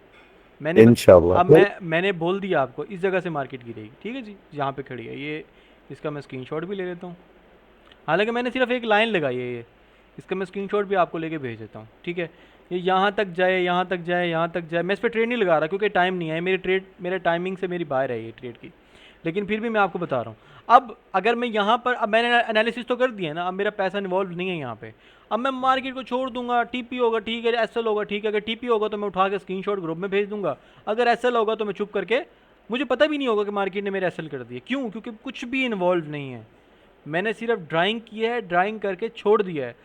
इंशाल्लाह। अब मैंने बोल दिया आपको इस जगह से मार्केट गिरेगी, ठीक है जी, यहाँ पे खड़ी है ये, इसका मैं स्क्रीनशॉट भी ले लेता हूँ। हालांकि मैंने सिर्फ एक लाइन लगाई है ये, इसका मैं स्क्रीनशॉट भी आपको लेके भेज देता हूँ, ठीक है। ये यहाँ तक जाए, यहाँ तक जाए, यहाँ तक जाए, मैं इस पर ट्रेड नहीं लगा रहा क्योंकि टाइम नहीं है, मेरे टाइमिंग से मेरी बाहर है ये ट्रेड की, लेकिन फिर भी मैं आपको बता रहा हूँ। अब अगर मैं यहाँ पर, अब मैंने एनालिसिस तो कर दिया ना, अब मेरा पैसा इन्वॉल्व नहीं है यहाँ पे, अब मैं मार्केट को छोड़ दूंगा, टीपी होगा ठीक है, एसएल होगा ठीक है, अगर टीपी होगा तो मैं उठा के स्क्रीनशॉट ग्रुप में भेज दूंगा, अगर एसएल होगा तो मैं चुप करके, मुझे पता भी नहीं होगा कि मार्केट ने मेरे एसएल कर दिए। क्यों? क्योंकि कुछ भी इन्वॉल्व नहीं है, मैंने सिर्फ ड्राइंग किया है, ड्राइंग करके छोड़ दिया है।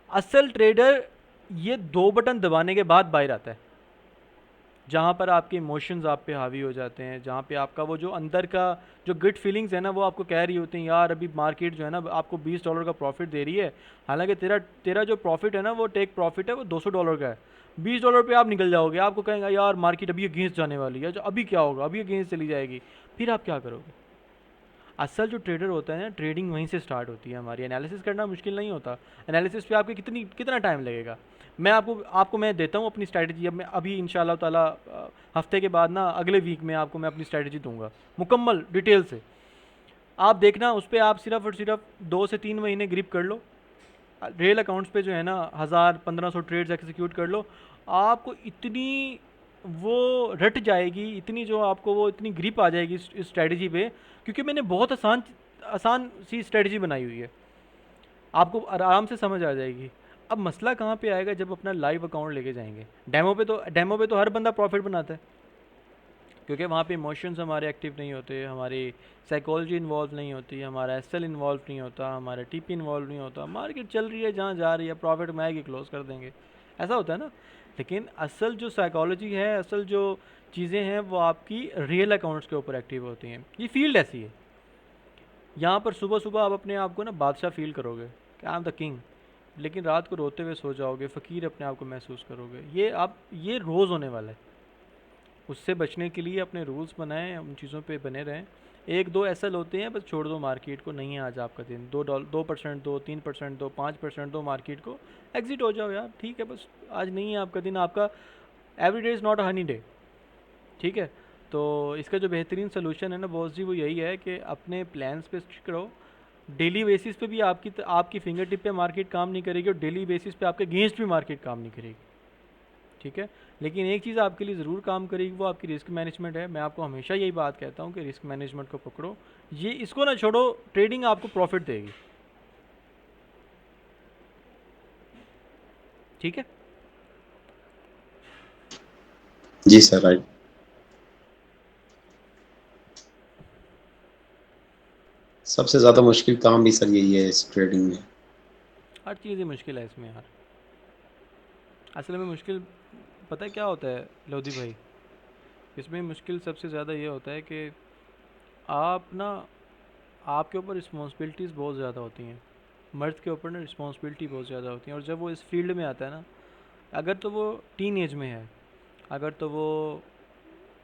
असल ट्रेडर ये 2 बटन दबाने के बाद बाहर आता है, जहाँ पर आपके इमोशंस आप पे हावी हो जाते हैं, जहाँ पे आपका वो जो अंदर का जो गुड फीलिंग्स है ना, वो आपको कह रही होती हैं यार अभी मार्केट जो है ना आपको $20 का प्रॉफिट दे रही है, हालांकि तेरा तेरा जो प्रॉफिट है ना, वो टेक प्रॉफिट है वो $200 का है, $20 पे आप निकल जाओगे, आपको कहेंगे यार मार्केट अभी अगेंस्ट जाने वाली है, जो अभी क्या होगा, अभी अगेंस्ट चली जाएगी, फिर आप क्या करोगे? असल जो ट्रेडर होता है ना, ट्रेडिंग वहीं से स्टार्ट होती है हमारी, एनालिसिस करना मुश्किल नहीं होता, एनालिसिस पे आपके कितना टाइम लगेगा? मैं आपको मैं देता हूँ अपनी स्ट्रैटेजी, अब मैं अभी इंशाल्लाह ताला हफ्ते के बाद ना, अगले वीक में आपको मैं अपनी स्ट्रैटेजी दूंगा मुकम्मल डिटेल से, आप देखना उस पर, आप सिर्फ और सिर्फ 2 से 3 महीने ग्रिप कर लो, रियल अकाउंट्स पे जो है ना 1000-1500 ट्रेड्स एग्जीक्यूट कर लो, आपको इतनी वो रट जाएगी, इतनी जो आपको वो इतनी ग्रिप आ जाएगी इस स्ट्रेटजी पे, क्योंकि मैंने बहुत आसान आसान सी स्ट्रेटजी बनाई हुई है, आपको आराम से समझ आ जाएगी। अब मसला कहाँ पे आएगा? जब अपना लाइव अकाउंट लेके जाएंगे, डेमो पे तो हर बंदा प्रॉफिट बनाता है, क्योंकि वहाँ पे इमोशंस हमारे एक्टिव नहीं होते, हमारी साइकोलॉजी इन्वॉल्व नहीं होती, हमारा एसएल इन्वॉल्व नहीं होता, हमारा टीपी इन्वॉल्व नहीं होता, मार्केट चल रही है जहाँ जा रही है, प्रॉफिट में आएगी क्लोज कर देंगे, ऐसा होता है ना। लेकिन असल जो साइकोलॉजी है, असल जो चीज़ें हैं, वो आपकी रियल अकाउंट्स के ऊपर एक्टिव होती हैं। ये फील्ड ऐसी है, यहाँ पर सुबह सुबह आप अपने आप को ना बादशाह फील करोगे कि आई एम द किंग, लेकिन रात को रोते हुए सो जाओगे, फ़कीर अपने आप को महसूस करोगे। ये रोज़ होने वाला है। उससे बचने के लिए अपने रूल्स बनाएं, उन चीज़ों पे बने रहें। 1-2 एसएल होते हैं, बस छोड़ दो मार्केट को, नहीं है आज आपका दिन, 2% दो, 3% दो, 5% दो मार्केट को, एग्जिट हो जाओ यार, ठीक है, बस आज नहीं है आपका दिन, आपका every day is not a Honey day, ठीक है। तो इसका जो बेहतरीन सोल्यूशन है ना बॉस जी, वो यही है कि अपने प्लान्स पे स्टिक रहो, डेली बेसिस पे भी आपकी फिंगर टिप पे मार्केट काम नहीं करेगी, और डेली बेसिस पे आपके अगेंस्ट भी मार्केट काम नहीं करेगी, ठीक है। लेकिन एक चीज़ आपके लिए ज़रूर काम करेगी, वो आपकी रिस्क मैनेजमेंट है। मैं आपको हमेशा यही बात कहता हूँ कि रिस्क मैनेजमेंट को पकड़ो, ये इसको ना छोड़ो, ट्रेडिंग आपको प्रॉफिट देगी, ठीक है। जी सर, राइट। सबसे ज़्यादा मुश्किल काम भी सर यही है इस ट्रेडिंग में। हर चीज़ ही मुश्किल है इसमें यार, असल में मुश्किल पता है क्या होता है लोधी भाई? इसमें मुश्किल सबसे ज़्यादा ये होता है कि आप ना, आपके ऊपर रिस्पॉन्सिबिलिटीज़ बहुत ज़्यादा होती हैं, मर्द के ऊपर ना रिस्पॉन्सिबिलिटी बहुत ज़्यादा होती हैं, और जब वो इस फील्ड में आता है ना, अगर तो वो टीन एज में है, अगर तो वो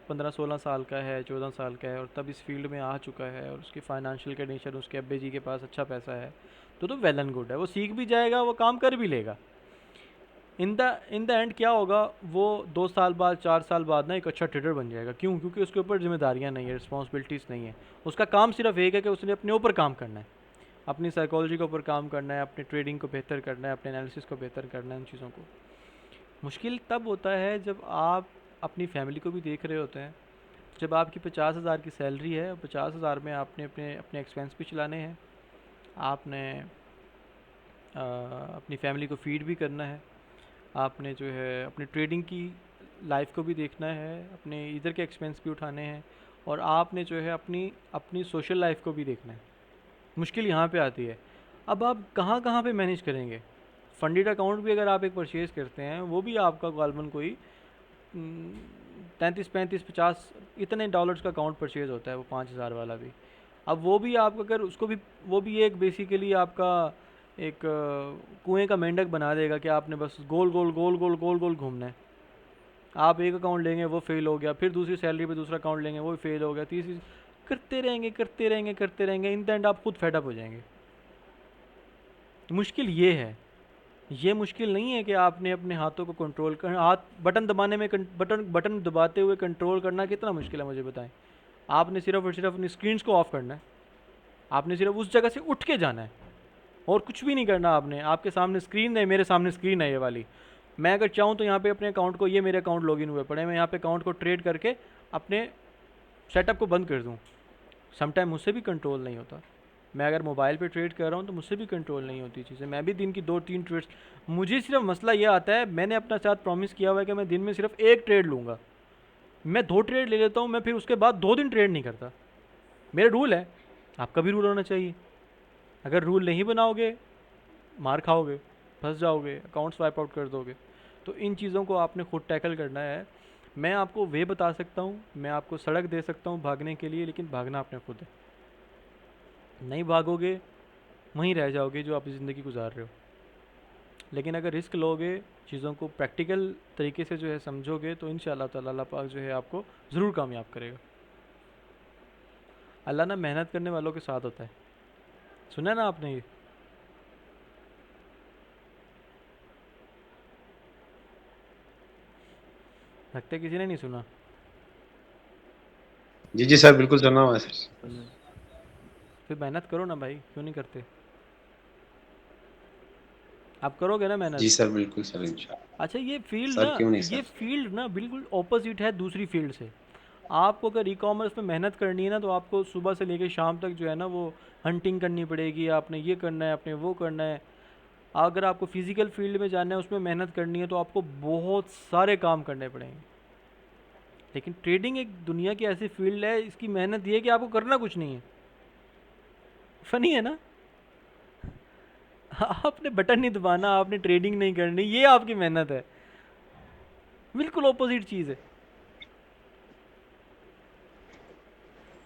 15-16 साल का है, 14 साल का है, और तब इस फील्ड में आ चुका है, और उसकी फाइनेंशियल कंडीशन, उसके अब्बे जी के पास अच्छा पैसा है, तो वेल एंड गुड है, वो सीख भी जाएगा, वो काम कर भी लेगा। इन द एंड क्या होगा, वो 2 साल बाद, 4 साल बाद ना एक अच्छा ट्रेडर बन जाएगा। क्यों? क्योंकि उसके ऊपर जिम्मेदारियाँ नहीं है, रिस्पॉन्सिबिलिटीज़ नहीं है, उसका काम सिर्फ एक है कि उसने अपने ऊपर काम करना है, अपनी साइकोलॉजी के ऊपर काम करना है, अपने ट्रेडिंग को बेहतर करना है, अपने एनालिसिस को बेहतर करना है, उन चीज़ों को। मुश्किल तब होता है जब आप अपनी फैमिली को भी देख रहे होते हैं, जब आपकी 50,000 की सैलरी है, 50,000 में आपने अपने अपने एक्सपेंस भी चलाने हैं, आपने अपनी फैमिली को फीड भी करना है, आपने जो है अपनी ट्रेडिंग की लाइफ को भी देखना है, अपने इधर के एक्सपेंस भी उठाने हैं, और आपने जो है अपनी अपनी सोशल लाइफ को भी देखना है। मुश्किल यहाँ पे आती है, अब आप कहाँ कहाँ पे मैनेज करेंगे? फंडेड अकाउंट भी अगर आप एक परचेज़ करते हैं, वो भी आपका गालबन कोई 33-35-50 इतने डॉलर्स का अकाउंट परचेज़ होता है, वो 5,000 वाला भी। अब वो भी आप अगर उसको भी, वो भी एक बेसिकली आपका एक कुएं का मेंढक बना देगा कि आपने बस गोल गोल गोल गोल गोल गोल घूमना है। आप एक अकाउंट लेंगे वो फेल हो गया, फिर दूसरी सैलरी पे दूसरा अकाउंट लेंगे वो भी फेल हो गया, तीसरी, करते रहेंगे करते रहेंगे करते रहेंगे, इन द एंड आप खुद फेडअप हो जाएंगे। मुश्किल ये है, ये मुश्किल नहीं है कि आपने अपने हाथों को कंट्रोल कर, हाथ बटन दबाने में बटन बटन दबाते हुए कंट्रोल करना कितना मुश्किल है मुझे बताएं। आपने सिर्फ और सिर्फ अपनी स्क्रीन्स को ऑफ करना है, आपने सिर्फ उस जगह से उठ के जाना है और कुछ भी नहीं करना आपने। आपके सामने स्क्रीन है, मेरे सामने स्क्रीन है ये वाली, मैं अगर चाहूँ तो यहाँ पे अपने अकाउंट को, ये मेरे अकाउंट लॉगिन हुए पड़े, मैं यहाँ पे अकाउंट को ट्रेड करके अपने सेटअप को बंद कर दूँ। समटाइम मुझसे भी कंट्रोल नहीं होता। मैं अगर मोबाइल पे ट्रेड कर रहा हूँ तो मुझसे भी कंट्रोल नहीं होती चीज़ें, मैं भी दिन की 2-3 ट्रेड्स, मुझे सिर्फ मसला ये आता है, मैंने अपना साथ प्रॉमिस किया हुआ है कि मैं दिन में सिर्फ 1 ट्रेड लूँगा, मैं 2 ट्रेड ले लेता हूँ, मैं फिर उसके बाद 2 दिन ट्रेड नहीं करता। मेरा रूल है, आपका भी रूल होना चाहिए। अगर रूल नहीं बनाओगे मार खाओगे, फंस जाओगे, अकाउंट स्वाइप आउट कर दोगे। तो इन चीज़ों को आपने खुद टैकल करना है। मैं आपको वे बता सकता हूँ, मैं आपको सड़क दे सकता हूँ भागने के लिए, लेकिन भागना आपने खुद है। नहीं भागोगे वहीं रह जाओगे जो आप ज़िंदगी गुजार रहे हो। लेकिन अगर रिस्क लोगे, चीज़ों को प्रैक्टिकल तरीके से जो है समझोगे, तो इंशाअल्लाह ताला अल्लाह पाक जो है आपको ज़रूर कामयाब करेगा। अल्लाह ना मेहनत करने वालों के साथ होता है, सुना है ना आपने ये? लगता है किसी ने नहीं सुना। जी जी सर, बिल्कुल सुना हुआ है सर। फिर मेहनत करो ना भाई, क्यों नहीं करते? आप करोगे ना मेहनत? जी सर, बिल्कुल सर, इंशाल्लाह। अच्छा, ये फील्ड सर ना, क्यों नहीं ये सर। फील्ड ना बिल्कुल ऑपोजिट है दूसरी फील्ड से। आपको अगर ई कॉमर्स में मेहनत करनी है ना, तो आपको सुबह से लेकर शाम तक जो है ना वो हंटिंग करनी पड़ेगी, आपने ये करना है, आपने वो करना है। अगर आपको फिजिकल फील्ड में जाना है, उसमें मेहनत करनी है, तो आपको बहुत सारे काम करने पड़ेंगे। लेकिन ट्रेडिंग एक दुनिया की ऐसी फील्ड है, इसकी मेहनत ये है कि आपको करना कुछ नहीं है। फनी है ना? आपने बटन नहीं दबाना, आपने ट्रेडिंग नहीं करनी, ये आपकी मेहनत है। बिल्कुल ऑपोजिट चीज़ है।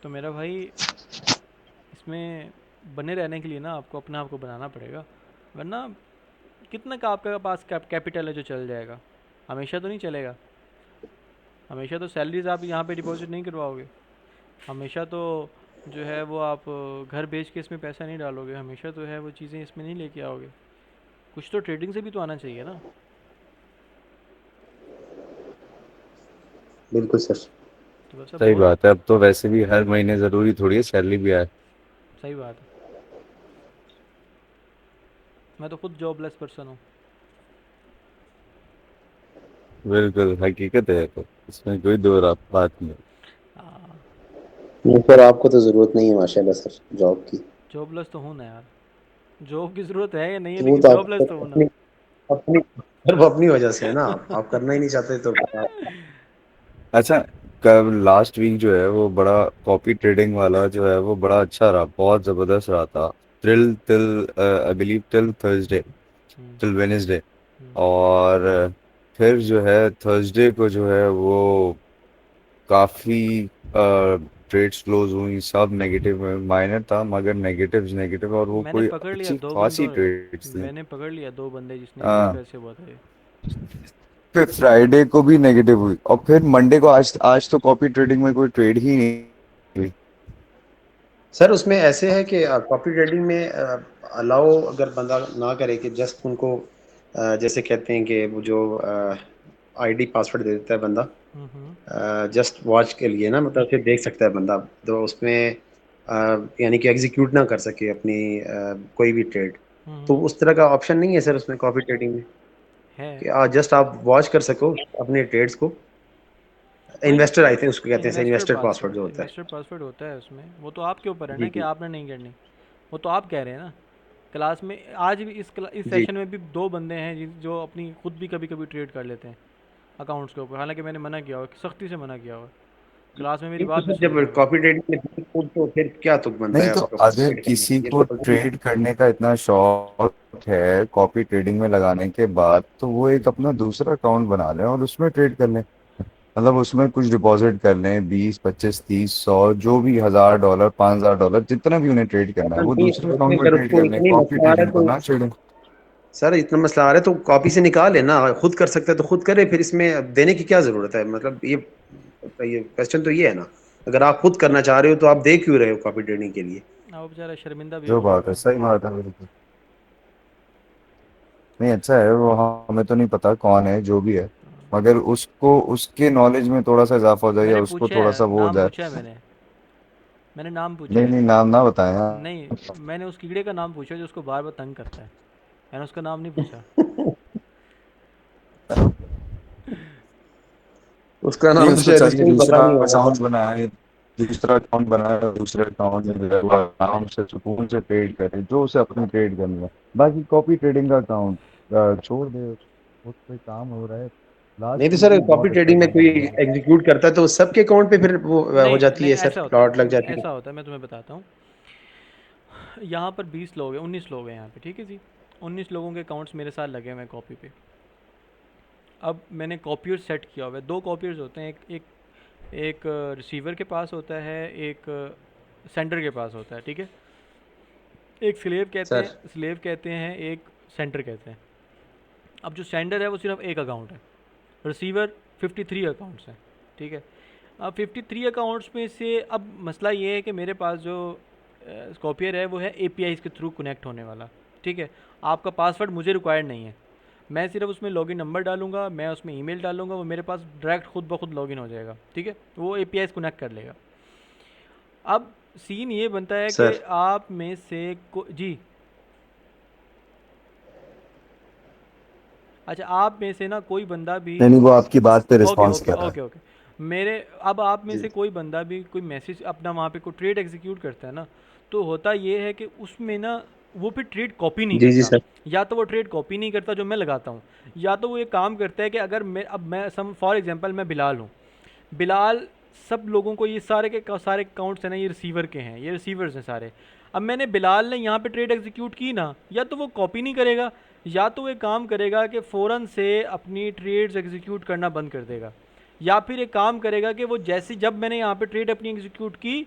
तो मेरा भाई, इसमें बने रहने के लिए ना आपको अपने आप को बनाना पड़ेगा, वरना कितना का आपके पास कैपिटल है जो चल जाएगा? हमेशा तो नहीं चलेगा। हमेशा तो सैलरीज आप यहाँ पे डिपॉजिट नहीं करवाओगे, हमेशा तो जो है वो आप घर बेच के इसमें पैसा नहीं डालोगे, हमेशा तो है वो चीज़ें इसमें नहीं लेके आओगे। कुछ तो ट्रेडिंग से भी तो आना चाहिए ना। बिल्कुल सर। तो बस अब सही बहुत बात है, अब तो वैसे भी हर महीने जरूरी थोड़ी है सैलरी भी आए। सही बात है। मैं तो खुद जॉबलेस पर्सन हूँ। बिल्कुल हकीकत है, तो इसमें कोई दो बात नहीं। हाँ, नहीं सर, आपको तो जरूरत नहीं है माशाल्लाह सर जॉब की। जॉबलेस तो हूँ ना यार। जॉब की ज़रूरत है या नहीं है, तो वो लेकिन तो आप जॉबलेस तो हूँ ना। अपनी अपनी सिर्फ अपनी वजह से है ना, आप करना ही नहीं चाहते तो अच्छा, कल लास्ट वीक जो है वो बड़ा कॉपी ट्रेडिंग वाला जो है वो बड़ा अच्छा रहा, बहुत जबरदस्त रहा था। Till till I believe till Thursday, hmm, till Wednesday. Hmm. और फिर जो है थर्सडे को जो है वो काफी ट्रेड्स क्लोज हुई, सब नेगेटिव में, माइनर था मगर नेगेटिव नेगेटिव, और वो मैंने कोई पकड़ लिया अच्छी दो खासी बंदों ट्रेड्स थी। मैंने पकड़ लिया 2 बंदे जिसने इस हाँ, वजह से हुआ था ये। फिर फ्राइडे को भी नेगेटिव हुई, और फिर मंडे को, आज तो कॉपी ट्रेडिंग में कोई ट्रेड ही नहीं हुई। सर उसमें ऐसे है कि कॉपी ट्रेडिंग में अलाउ अगर बंदा ना करे कि जस्ट उनको जैसे कहते हैं कि वो जो आईडी पासवर्ड दे देता है बंदा हम्म, जस्ट वॉच के लिए ना, मतलब फिर देख सकता है बंदा, तो उसमें यानी कि एग्जीक्यूट ना कर सके अपनी कोई भी ट्रेड। तो हम्म। उस तरह का ऑप्शन नहीं है सर उसमें कॉपी ट्रेडिंग में है। कि जस्ट आप वॉच कर सको अपने ट्रेड्स को। वही इन्वेस्टर आई थिंक उसको कहते हैं sir, investor investor password password, जो होता है। इन्वेस्टर पासवर्ड होता है उसमें। वो तो आपके ऊपर है जी ना कि जी आपने नहीं करनी। वो तो आप कह रहे हैं ना। क्लास में आज भी इस जी। सेशन में भी 2 बंदे हैं जो अपनी खुद भी कभी कभी ट्रेड कर लेते हैं अकाउंट्स के ऊपर, हालांकि मैंने मना किया हुआ, सख्ती से मना किया हुआ। क्लास में मेरी नहीं तो बात भी सर सुन रहे जब हो। कॉपी ट्रेडिंग में तो फिर क्या तुक बनता नहीं है तो आपका खुद अगर ट्रेड करने किसी का, ये को तो पता नहीं। ट्रेड करने का इतना शौक है कॉपी ट्रेडिंग में लगाने के बाद, तो वो एक अपना दूसरा अकाउंट बना लें और उसमें ट्रेड कर लें। मतलब उसमें कुछ डिपॉजिट कर लें, 20, 25, 30, 100, जो भी, $1000, $5000, जितना भी उन्हें ट्रेड करना है हाँ, वो नहीं दूसरे उसमें अकाउंट में अगर ट्रेड उसको कर लें, इतनी कॉपी मसला आ रहा है ट्रेडिंग को तो ना छेड़ें। सर इतना मसला आ रहा है तो कॉपी से निकाल लेना, खुद कर सकता है तो खुद करे, फिर इसमें देने की क्या जरूरत है, मतलब ये क्वेश्चन तो ये है ना। अगर आप खुद करना चाह रहे हो तो आप दे क्यों रहे हो कॉपी ट्रेडिंग के लिए? वो बेचारा शर्मिंदा भी जो होगा बात है, होगा। सही बात है बिल्कुल। नहीं अच्छा है वो, हमें तो नहीं पता कौन है जो भी है, मगर उसको उसके नॉलेज में थोड़ा सा इजाफा हो जाए या मैंने उसको पूछा थोड़ा है, सा वो हो नाम जाए। पूछा है मैंने नाम पूछा नहीं है। नहीं, नाम ना बताएं नहीं, हाँ। मैंने उस कीड़े का नाम पूछा जो उसको बार बार तंग करता है, मैंने उसका नाम नहीं पूछा। उसका नहीं नाम उसको शायद चाहिए उसको भी पता दूसरा नहीं होगा। अकाउंट बनाए, दूसरा अकाउंट बनाए, दूसरे अकाउंट में जो है वो आराम से सुकून से ट्रेड करे जो उसे अपनी ट्रेड करनी है। बाकी कॉपी ट्रेडिंग का अकाउंट छोड़ दे, उस पे काम हो रहा है, नहीं लास्ट तो में सर भी कॉपी बहुत अच्छा ट्रेडिंग में खासा कोई बना है। एग्जीक्यूट करता है तो सबके अकाउंट पे फिर वो हो नहीं जाती नहीं, है सर, ऐसा होता लॉट लग है, जाती है। ऐसा होता है, मैं तुम्हें बताता हूँ। यहाँ पर 20 लोग हैं, 19 लोग हैं यहाँ पे, ठीक है जी। 19 लोगों के अकाउंट्स मेरे साथ लगे हुए हैं कॉपी पे। अब मैंने कॉपियर सेट किया हुआ है, दो कॉपियर्स होते हैं, एक एक एक रिसीवर के पास होता है, एक सेंडर के पास होता है, ठीक है। एक सर स्लेव कहते हैं, एक सेंटर कहते हैं। अब जो सेंडर है वो सिर्फ एक अकाउंट है, रिसीवर 53 अकाउंट्स हैं, ठीक है। अब 53 अकाउंट्स में से अब मसला ये है कि मेरे पास जो कॉपियर है वो है एपीआई के थ्रू कनेक्ट होने वाला, ठीक है। आपका पासवर्ड मुझे रिक्वायर्ड नहीं है, मैं सिर्फ उसमें लॉगिन नंबर डालूंगा, मैं उसमें ईमेल डालूंगा, वो मेरे पास डायरेक्ट खुद ब खुद लॉगिन हो जाएगा, ठीक है। वो एपीआई कनेक्ट कर लेगा। अब सीन ये बनता है कि सर आप में से जी, अच्छा, आप में से ना कोई बंदा भी, नहीं नहीं, वो आपकी बात पे ओके रिस्पॉन्स ओके कर रहा है। ओके ओके, मेरे, अब आप में जी से कोई बंदा भी कोई मैसेज अपना वहाँ पे कोई ट्रेड एग्जीक्यूट करता है ना, तो होता ये है कि उसमें ना वो फिर ट्रेड कॉपी नहीं जी जी करता। सर। या तो वो ट्रेड कॉपी नहीं करता जो मैं लगाता हूँ, या तो वो ये काम करता है कि अगर मैं, अब मैं सम फॉर एग्जांपल मैं बिलाल हूँ, बिलाल, सब लोगों को, ये सारे के सारे अकाउंट्स हैं ना, ये रिसीवर के हैं, ये रिसीवर्स हैं सारे। अब मैंने बिलाल ने यहाँ पे ट्रेड एग्जीक्यूट की ना, या तो वो कॉपी नहीं करेगा, या तो वो एक काम करेगा कि फ़ौरन से अपनी ट्रेड्स एग्जीक्यूट करना बंद कर देगा, या फिर एक काम करेगा कि वो जैसे जब मैंने यहाँ पे ट्रेड अपनी एग्जीक्यूट की,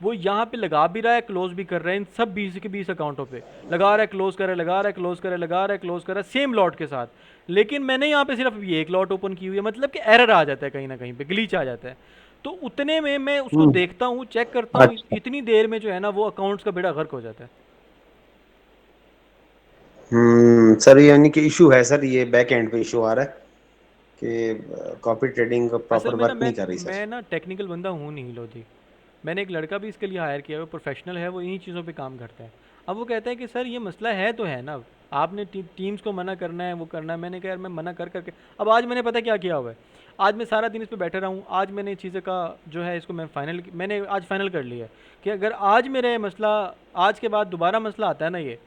वो यहाँ पे लगा भी रहा है, क्लोज भी कर रहा है, इन सब 20 के 20 अकाउंटों पे लगा रहा है, क्लोज कर रहा है, लगा रहा है, क्लोज कर रहा है, लगा रहा है, क्लोज कर रहा है, सेम लॉट के साथ। लेकिन मैंने यहाँ पे सिर्फ ये एक लॉट ओपन की हुई है, मतलब कि एरर आ जाता है, कहीं ना कहीं पे ग्लिच आ जाता है। तो उतने में मैं उसको हम्म। देखता हूँ, चेक करता हूँ, अच्छा। इतनी देर में जो है ना वो अकाउंट्स का बेड़ा गर्क हो जाता है। सर यानी कि इशू है सर, ये बैक एंड पे इशू आ रहा है कि कॉपी ट्रेडिंग असल प्रॉपर में ना वर्क नहीं कर रही सर। मैं ना टेक्निकल बंदा हूँ नहीं लोधी। मैंने एक लड़का भी इसके लिए हायर किया है, वो प्रोफेशनल है, वो इन्हीं चीज़ों पे काम करता है। अब वो कहता है कि सर ये मसला है तो है ना, आपने टीम्स को मना करना है, वो करना है। मैंने कहा यार मैं मना कर करके, अब आज मैंने पता क्या किया हुआ है, आज मैं सारा दिन इस पे बैठा रहा हूँ, आज मैंने चीज़ें का जो है इसको मैंने आज फाइनल कर लिया है कि अगर आज मेरा ये मसला, आज के बाद दोबारा मसला आता है ना ये,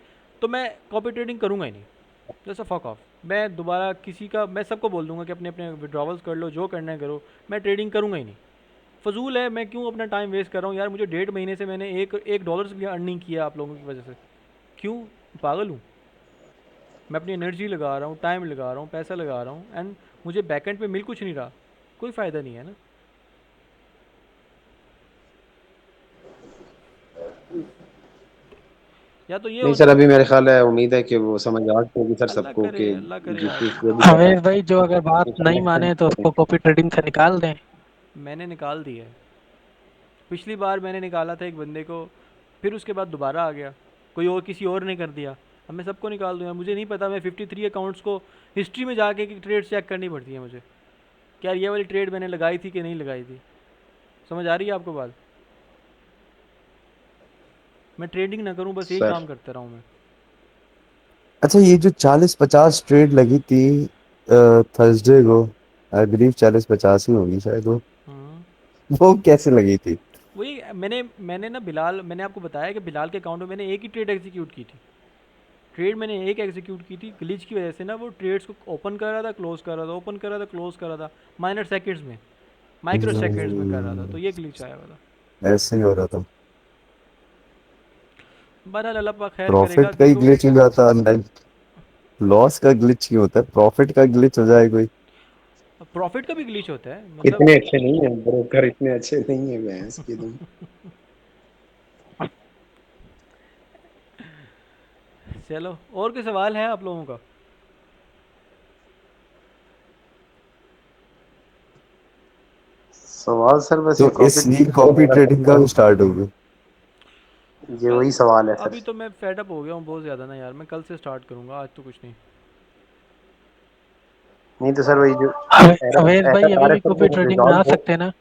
तो मैं कॉपी ट्रेडिंग करूँगा ही नहीं, जैसा फक ऑफ। मैं दोबारा किसी का, मैं सबको बोल दूंगा कि अपने अपने विड्रॉवल्स कर लो, जो करना है करो, मैं ट्रेडिंग करूँगा ही नहीं। फजूल है, मैं क्यों अपना टाइम वेस्ट कर रहा हूँ यार, मुझे 1.5 महीने से मैंने एक डॉलर भी अर्न नहीं किया आप लोगों की वजह से, क्यों, पागल हूँ? मैं अपनी एनर्जी लगा रहा हूँ, टाइम लगा रहा हूँ, पैसा लगा रहा हूँ, एंड मुझे बैकेंड पे मिल कुछ नहीं रहा, कोई फ़ायदा नहीं है ना। या तो ये नहीं होता सर, है, अभी मेरे ख्याल है, उम्मीद है कि वो समझ आ जाएगी सर अल्लाह सबको करे, कि अल्लाह करे यार। जिस जो भी कर रहा हमेश भाई जो अगर बात है नहीं माने तो उसको कॉपी ट्रेडिंग से निकाल दें। मैंने निकाल दी है, पिछली बार मैंने निकाला था एक बंदे को, फिर उसके बाद दोबारा आ गया, कोई और किसी और ने कर दिया। अब मैं सबको निकाल दूँ यार, मुझे नहीं पता, मैं 53 अकाउंट्स को हिस्ट्री में जाके की ट्रेड चेक करनी पड़ती है मुझे, क्या ये वाली ट्रेड मैंने लगाई थी कि नहीं लगाई थी। समझ आ रही है आपको बात? मैं ट्रेडिंग ना करूं, बस यही सर। काम करता रहूं मैं। अच्छा, ये जो 40-50 ट्रेड लगी थी थर्सडे को, आई बिलीव 40-50 ही होगी शायद हम्म, वो कैसे लगी थी? वही मैंने ना बिलाल, मैंने आपको बताया कि बिलाल के अकाउंट में मैंने एक ही ट्रेड एग्जीक्यूट की थी। ट्रेड मैंने एक एग्जीक्यूट की थी, ग्लिच की वजह से ना वो ट्रेड्स को ओपन कर रहा था, क्लोज कर रहा था, ओपन कर रहा था, क्लोज कर रहा था, माइनर सेकंड्स में, माइक्रो सेकंड्स में कर रहा था, तो ये ग्लिच आया हुआ था। ऐसे ही हो रहा था। बहरहाल अल्लाह पाक खैर करेगा, प्रॉफिट का ही देखो। ग्लिच हो जाता है, लॉस का ग्लिच नहीं होता, प्रॉफिट का ग्लिच हो जाए कोई। प्रॉफिट का भी ग्लिच होता है मतलब। इतने अच्छे नहीं है ब्रोकर, इतने अच्छे नहीं है भैंस की तुम। चलो, और कोई सवाल है आप लोगों का? सवाल सर बस तो ये कॉपी इसलिए कॉपी ट्रेडिंग का स्टार्ट हो गया। ये वही सवाल है अभी सर। तो मैं फेडअप हो गया हूँ बहुत ज़्यादा ना यार, मैं कल से स्टार्ट करूँगा, आज तो कुछ नहीं। नहीं तो सर वही जो अवेश ऐसा भाई अभी कार्य भी सर कॉपी वो ट्रेडिंग में आ रिजॉल्व हो। सकते हैं ना?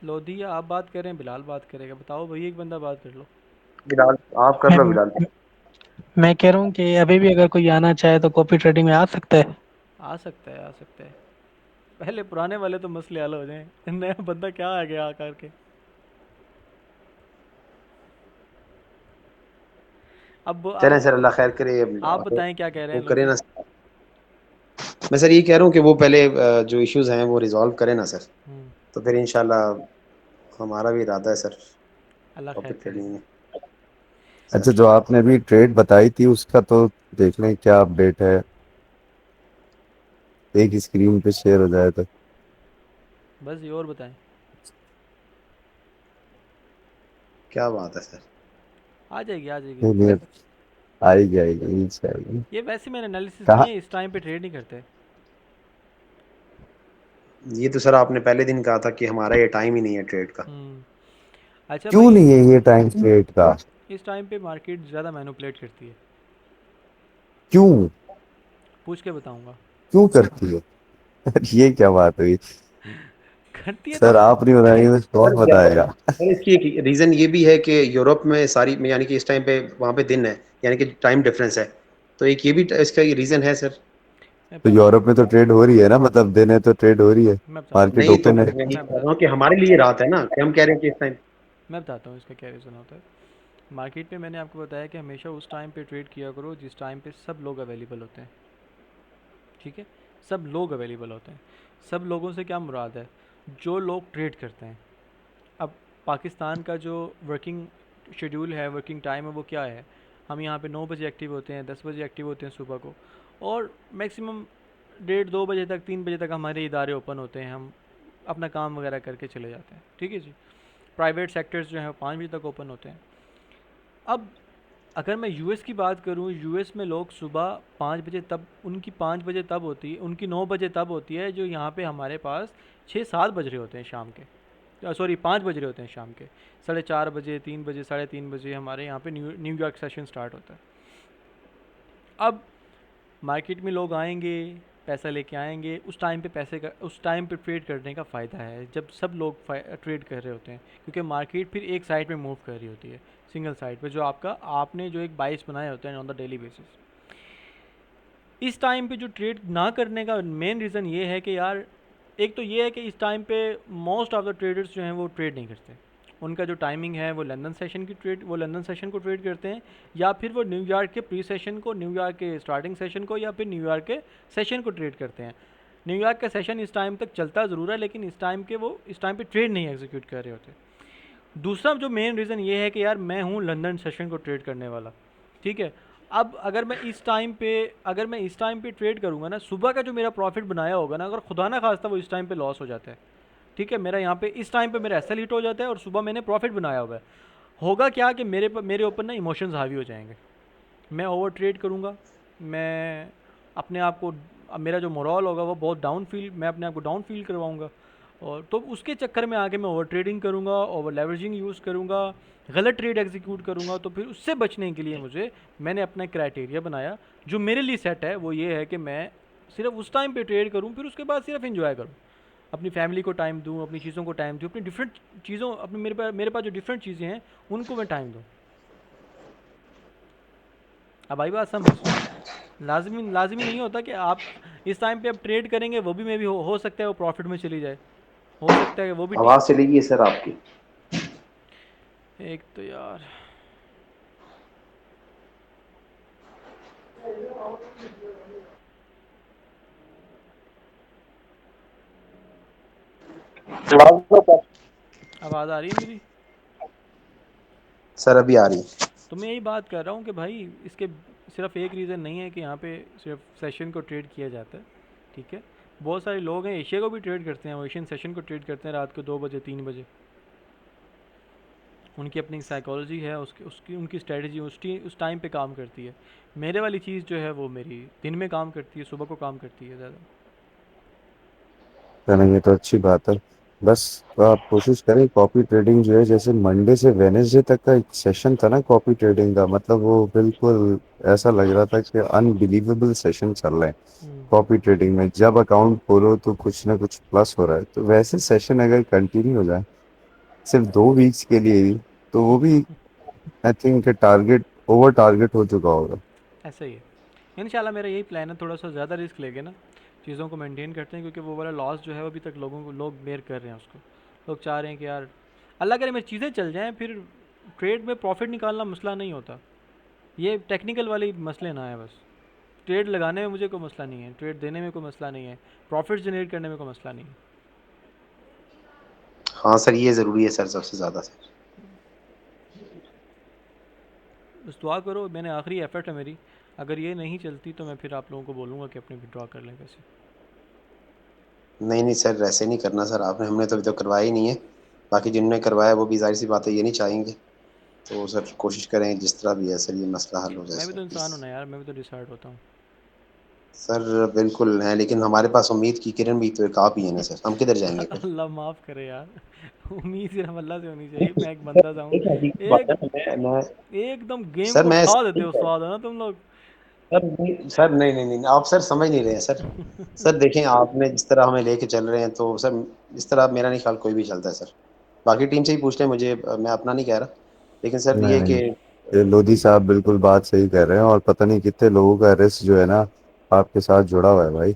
लोधिया आप बात करें, बिलाल बात करेगा, बताओ भाई, एक बंदा बात कर लो। बिलाल आप कर लो मैं बिलाल। मैं कह रहा हूँ कि अभी भी अगर कोई आना चाहे तो कॉपी ट्रेडिंग में आ सकता है। आ सकता है, आ सकता है। पहले पुराने वाले तो मसले हल हो जाएं, नया बंदा क्या आ गया आकर के। चलें अब सर अल्लाह खैर करे। आप बताएं क्या कह रहे वो हैं करे ना। लोधी। मैं सर ये कह रहा हूँ कि वो पहले जो इश्यूज हैं वो रिजॉल्व करे ना सर। हम्म, तो फिर इंशाल्लाह हमारा भी इरादा है सर अल्लाह कॉपी खैर ट्रेडिंग करेगा। में अच्छा, सर। जो आपने अभी ट्रेड बताई थी उसका तो देख लें क्या अपडेट है, एक स्क्रीन पे शेयर हो जाए तो। बस ये और बताएं। क्या बात है सर। आ जाएगी, आ जाएगी। नहीं नहीं, आएगी आएगी नीचे आएगी। ये वैसे मैंने एनालिसिस कहाँ? किए, इस टाइम पे ट्रेड नहीं करते। ये तो सर आपने पहले दिन कहा था कि हमारा ये टाइम ही नहीं है ट्रेड का। हम्म। अच्छा क्यों भाई, नहीं है ये टाइम ट्रेड का? इस टाइम पे मार्केट ज़्यादा मैनिपुलेट करती है। क्यों? पूछ के बताऊंगा। क्यों करती है? ये क्या बात हुई? करती है तो सर आप नहीं बताएंगे तो कौन बताएगा? सर इसकी एक रीजन ये भी है कि यूरोप में सारी यानी कि इस टाइम पे वहाँ पे दिन है, यानी कि टाइम डिफरेंस है। तो एक ये भी इसका रीजन है सर। मैं तो बताता हूँ, यूरोप में तो ट्रेड हो रही है ना, मतलब दिन है तो ट्रेड हो रही है, मैं बताता हूँ, मार्केट नहीं तो ओपन है। मैं ये मैं कह बता रहा हूँ कि हमारे लिए रात है ना, कि हम कह रहे हैं कि इस टाइम। मैं बताता हूँ इसका क्या रीज़न होता है। मार्केट में मैंने आपको बताया कि हमेशा उस टाइम पे ट्रेड किया करो जिस टाइम पे सब लोग अवेलेबल होते हैं। ठीक है, सब लोग अवेलेबल होते हैं। सब लोगों से क्या मुराद है? जो लोग ट्रेड करते हैं। अब पाकिस्तान का जो वर्किंग शेड्यूल है, वर्किंग टाइम है, वो क्या है? हम यहाँ पे 9 बजे एक्टिव होते हैं, 10 बजे एक्टिव होते हैं सुबह को, और मैक्सिमम 1:30 2 बजे तक, 3 बजे तक हमारे इदारे ओपन होते हैं। हम अपना काम वगैरह करके चले जाते हैं। ठीक है जी। प्राइवेट सेक्टर्स जो हैं 5 बजे तक ओपन होते हैं। अब अगर मैं यूएस की बात करूं, यूएस में लोग सुबह 5 बजे, तब उनकी 5 बजे तब होती है, उनकी 9 बजे तब होती है जो यहाँ पे हमारे पास 6 7 बज रहे होते हैं शाम के। सॉरी, 5 बज रहे होते हैं शाम के। 4:30 बजे, 3 बजे, 3:30 बजे हमारे यहाँ पे न्यूयॉर्क सेशन स्टार्ट होता है। अब मार्केट में लोग आएंगे, पैसा लेके आएंगे, उस टाइम पे पैसे का, उस टाइम पे ट्रेड करने का फ़ायदा है जब सब लोग ट्रेड कर रहे होते हैं, क्योंकि मार्केट फिर एक साइड पे मूव कर रही होती है, सिंगल साइड पे, जो आपका आपने जो एक बाइस बनाए होते हैं ऑन द डेली बेसिस। इस टाइम पे जो ट्रेड ना करने का मेन रीज़न ये है कि यार, एक तो ये है कि इस टाइम पे मोस्ट ऑफ द ट्रेडर्स जो हैं वो ट्रेड नहीं करते। उनका जो टाइमिंग है वो लंदन सेशन को ट्रेड करते हैं, या फिर वो न्यूयॉर्क के प्री सेशन को, न्यूयॉर्क के स्टार्टिंग सेशन को, या फिर न्यूयॉर्क के सेशन को ट्रेड करते हैं। न्यूयॉर्क का सेशन इस टाइम तक चलता ज़रूर है, लेकिन इस टाइम पे ट्रेड नहीं एग्जीक्यूट कर रहे होते। दूसरा जो मेन रीज़न ये है कि यार, मैं हूँ लंदन सेशन को ट्रेड करने वाला। ठीक है। अब अगर मैं इस टाइम पे ट्रेड करूँगा ना, सुबह का जो मेरा प्रॉफिट बनाया होगा ना, अगर खुदा ना खास्ता वो इस टाइम पे लॉस हो जाता है, ठीक है, मेरा यहाँ पे इस टाइम पे मेरा एसएल हिट हो जाता है और सुबह मैंने प्रॉफिट बनाया हुआ है, होगा क्या कि मेरे ऊपर ना इमोशंस हावी हो जाएंगे। मैं ओवर ट्रेड करूँगा, मैं अपने आप को, अब मेरा जो मोरल होगा वो बहुत डाउन फील, मैं अपने आप को डाउन फील करवाऊँगा, और तो उसके चक्कर में आके मैं ओवर ट्रेडिंग करूँगा, ओवर लेवरेजिंग यूज़ करूँगा, गलत ट्रेड एग्जीक्यूट करूँगा। तो फिर उससे बचने के लिए मैंने अपना क्राइटेरिया बनाया जो मेरे लिए सेट है, वो ये है कि मैं सिर्फ उस टाइम पे ट्रेड करूँ, फिर उसके बाद सिर्फ इन्जॉय करूँ, अपनी फैमिली को टाइम दूँ, अपनी चीज़ों को टाइम दूँ, अपनी डिफरेंट चीज़ों, अपनी मेरे पास जो डिफरेंट चीज़ें हैं उनको मैं टाइम दूँ। अब आई बात समझ। लाजमी लाजमी नहीं होता कि आप इस टाइम पे अब ट्रेड करेंगे, वो भी मे भी हो सकता है वो प्रॉफिट में चली जाए, हो सकता है वो भी आवाज़ चली गई है सर आपकी। एक तो यार, आवाज़ आ रही है मेरी? सर अभी आ रही है। तो मैं यही बात कर रहा हूँ कि भाई, इसके सिर्फ एक रीज़न नहीं है कि यहाँ पे सिर्फ सेशन को ट्रेड किया जाता है। ठीक है, बहुत सारे लोग हैं एशिया को भी ट्रेड करते हैं, वो एशियन सेशन को ट्रेड करते हैं रात को 2 बजे 3 बजे। उनकी अपनी साइकोलॉजी है, उसकी उसकी उनकी स्ट्रेटजी उस टाइम पे काम करती है। मेरे वाली चीज़ जो है वो मेरी दिन में काम करती है, सुबह को काम करती है ज़्यादा। चलेंगे तो अच्छी बात है। बस आप कोशिश करें कॉपी ट्रेडिंग जो है, जैसे मंडे से वेनेसडे तक का एक सेशन था ना कॉपी ट्रेडिंग का, मतलब वो बिल्कुल ऐसा लग रहा था कि अनबिलीवेबल सेशन चल रहे हैं हम्म, कॉपी ट्रेडिंग में। जब अकाउंट खोलो तो कुछ ना कुछ प्लस हो रहा है, तो वैसे सेशन अगर कंटिन्यू हो जाए सिर्फ 2 वीक्स के लिए ही, तो वो भी I think target over target हो चुका होगा। ऐसा ही है। इंशाल्लाह मेरा यही प्लान है, थोड़ा सा ज़्यादा रिस्क लेके ना चीज़ों को मेंटेन करते हैं, क्योंकि वो वाला लॉस जो है वो अभी तक लोगों को लोग बेयर कर रहे हैं उसको। लोग चाह रहे हैं कि यार अल्लाह करे मेरी चीज़ें चल जाएं, फिर ट्रेड में प्रॉफिट निकालना मसला नहीं होता। ये टेक्निकल वाले मसले ना है बस। ट्रेड लगाने में मुझे कोई मसला नहीं है, ट्रेड देने में कोई मसला नहीं है, प्रॉफिट जनरेट करने में कोई मसला नहीं है। हाँ सर, ये ज़रूरी है सर, सबसे ज़्यादा सर। बस दुआ करो, मैंने आखिरी एफर्ट है मेरी। अगर ये नहीं चलती तो मैं फिर आप लोगों को बोलूँगा कि अपने विड्रॉ कर लें पैसे। नहीं नहीं सर, ऐसे नहीं करना सर आपने, हमने तो अभी तक करवाया ही नहीं है। बाकी जिनने करवाया वो भी ज़ाहिर सी बात है ये नहीं चाहेंगे। तो सर कोशिश करें जिस तरह भी है सर, ये मसला हल हो जाए मैं भी सर तो प्लीज़। इंसान हूँ ना यार, मैं भी तो डिसाइड होता हूँ। सर बिल्कुल है, लेकिन हमारे पास उम्मीद की किरण भी तो एक आप ही है ना सर, हम किधर जाएंगे फिर। अल्लाह माफ़ करे यार। उम्मीद सिर्फ अल्लाह से होनी चाहिए, मैं एक बंदा सा हूँ। एक हकीकत बात एक है, मैं एकदम गेम सर को मैं खा देते हो स्वाद है ना तुम लोग। सर नहीं नहीं नहीं, आप सर समझ नहीं रहे हैं सर। सर देखें, आपने जिस तरह हमें लेके चल रहे हैं तो सर इस तरह मेरा नहीं ख्याल कोई भी चलता है सर। बाकी टीम से ही पूछ लें मुझे, मैं अपना नहीं कह रहा। लेकिन सर नहीं ये नहीं, कि ये लोधी साहब बिल्कुल बात सही कह रहे हैं, और पता नहीं कितने लोगों का रिस्क जो है ना आपके साथ जुड़ा हुआ है भाई।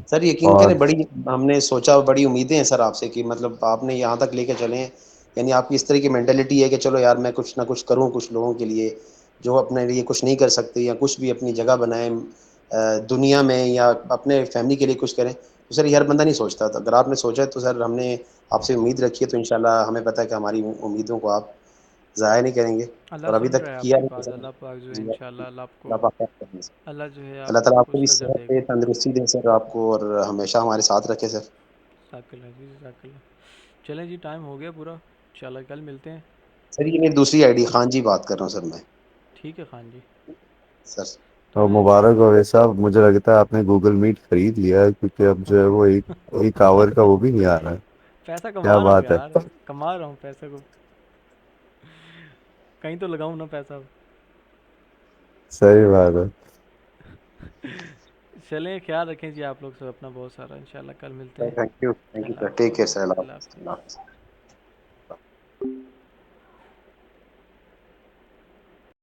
सर यकीन और करें, बड़ी हमने सोचा, बड़ी उम्मीदें हैं सर आपसे कि मतलब आपने यहाँ तक लेके चले हैं। यानी आपकी इस तरह की मेंटेलिटी है कि चलो यार मैं कुछ ना कुछ करूँ कुछ लोगों के लिए, जो अपने लिए कुछ नहीं कर सकते, या कुछ भी अपनी जगह बनाएं दुनिया में, या अपने फैमिली के लिए कुछ करें। तो सर ये हर बंदा नहीं सोचता था, अगर आपने सोचा है तो सर हमने आपसे उम्मीद रखी है, तो इंशाल्लाह हमें पता है कि हमारी उम्मीदों को आप ज़ाया नहीं करेंगे। अल्लाह और अभी सुन तक रहा है किया आपकी नहीं बात। सर। अल्लाह पाक जो है जी, इंशाल्लाह अल्लाह आपको, अल्लाह पाक खैर करें सर। अल्लाह जो है अल्लाह ताला आपको आपको भी उसका अजर सेहत देगा। तंदुरुस्ती दे सर आपको, और हमेशा हमारे साथ रखे सर। साकल है जी, साकल है। चलें जी, टाइम हो गया पूरा। इंशाल्लाह कल मिलते हैं। सर ये मेरी दूसरी आईडी खान जी बात कर रहा हूँ सर मैं। ठीक है खान जी। सर और तो मुबारक हो वैसा, मुझे लगता है आपने गूगल मीट खरीद लिया है, क्योंकि अब जो है वो एक आवर का वो भी नहीं आ रहा है। पैसा क्या कमा रहा हूँ बात है। यार, कमा रहा हूँ पैसे को, कहीं तो लगाऊं ना पैसा। सही बात है। चलें, ख्याल रखें जी आप लोग सब अपना बहुत सारा। इंशाल्लाह कल मिलते हैं। थैंक यू अल्लाह सर, टेक हाफिज़। केयर सर, अल्लाह अल्लाह हाफिज़। हाफिज़।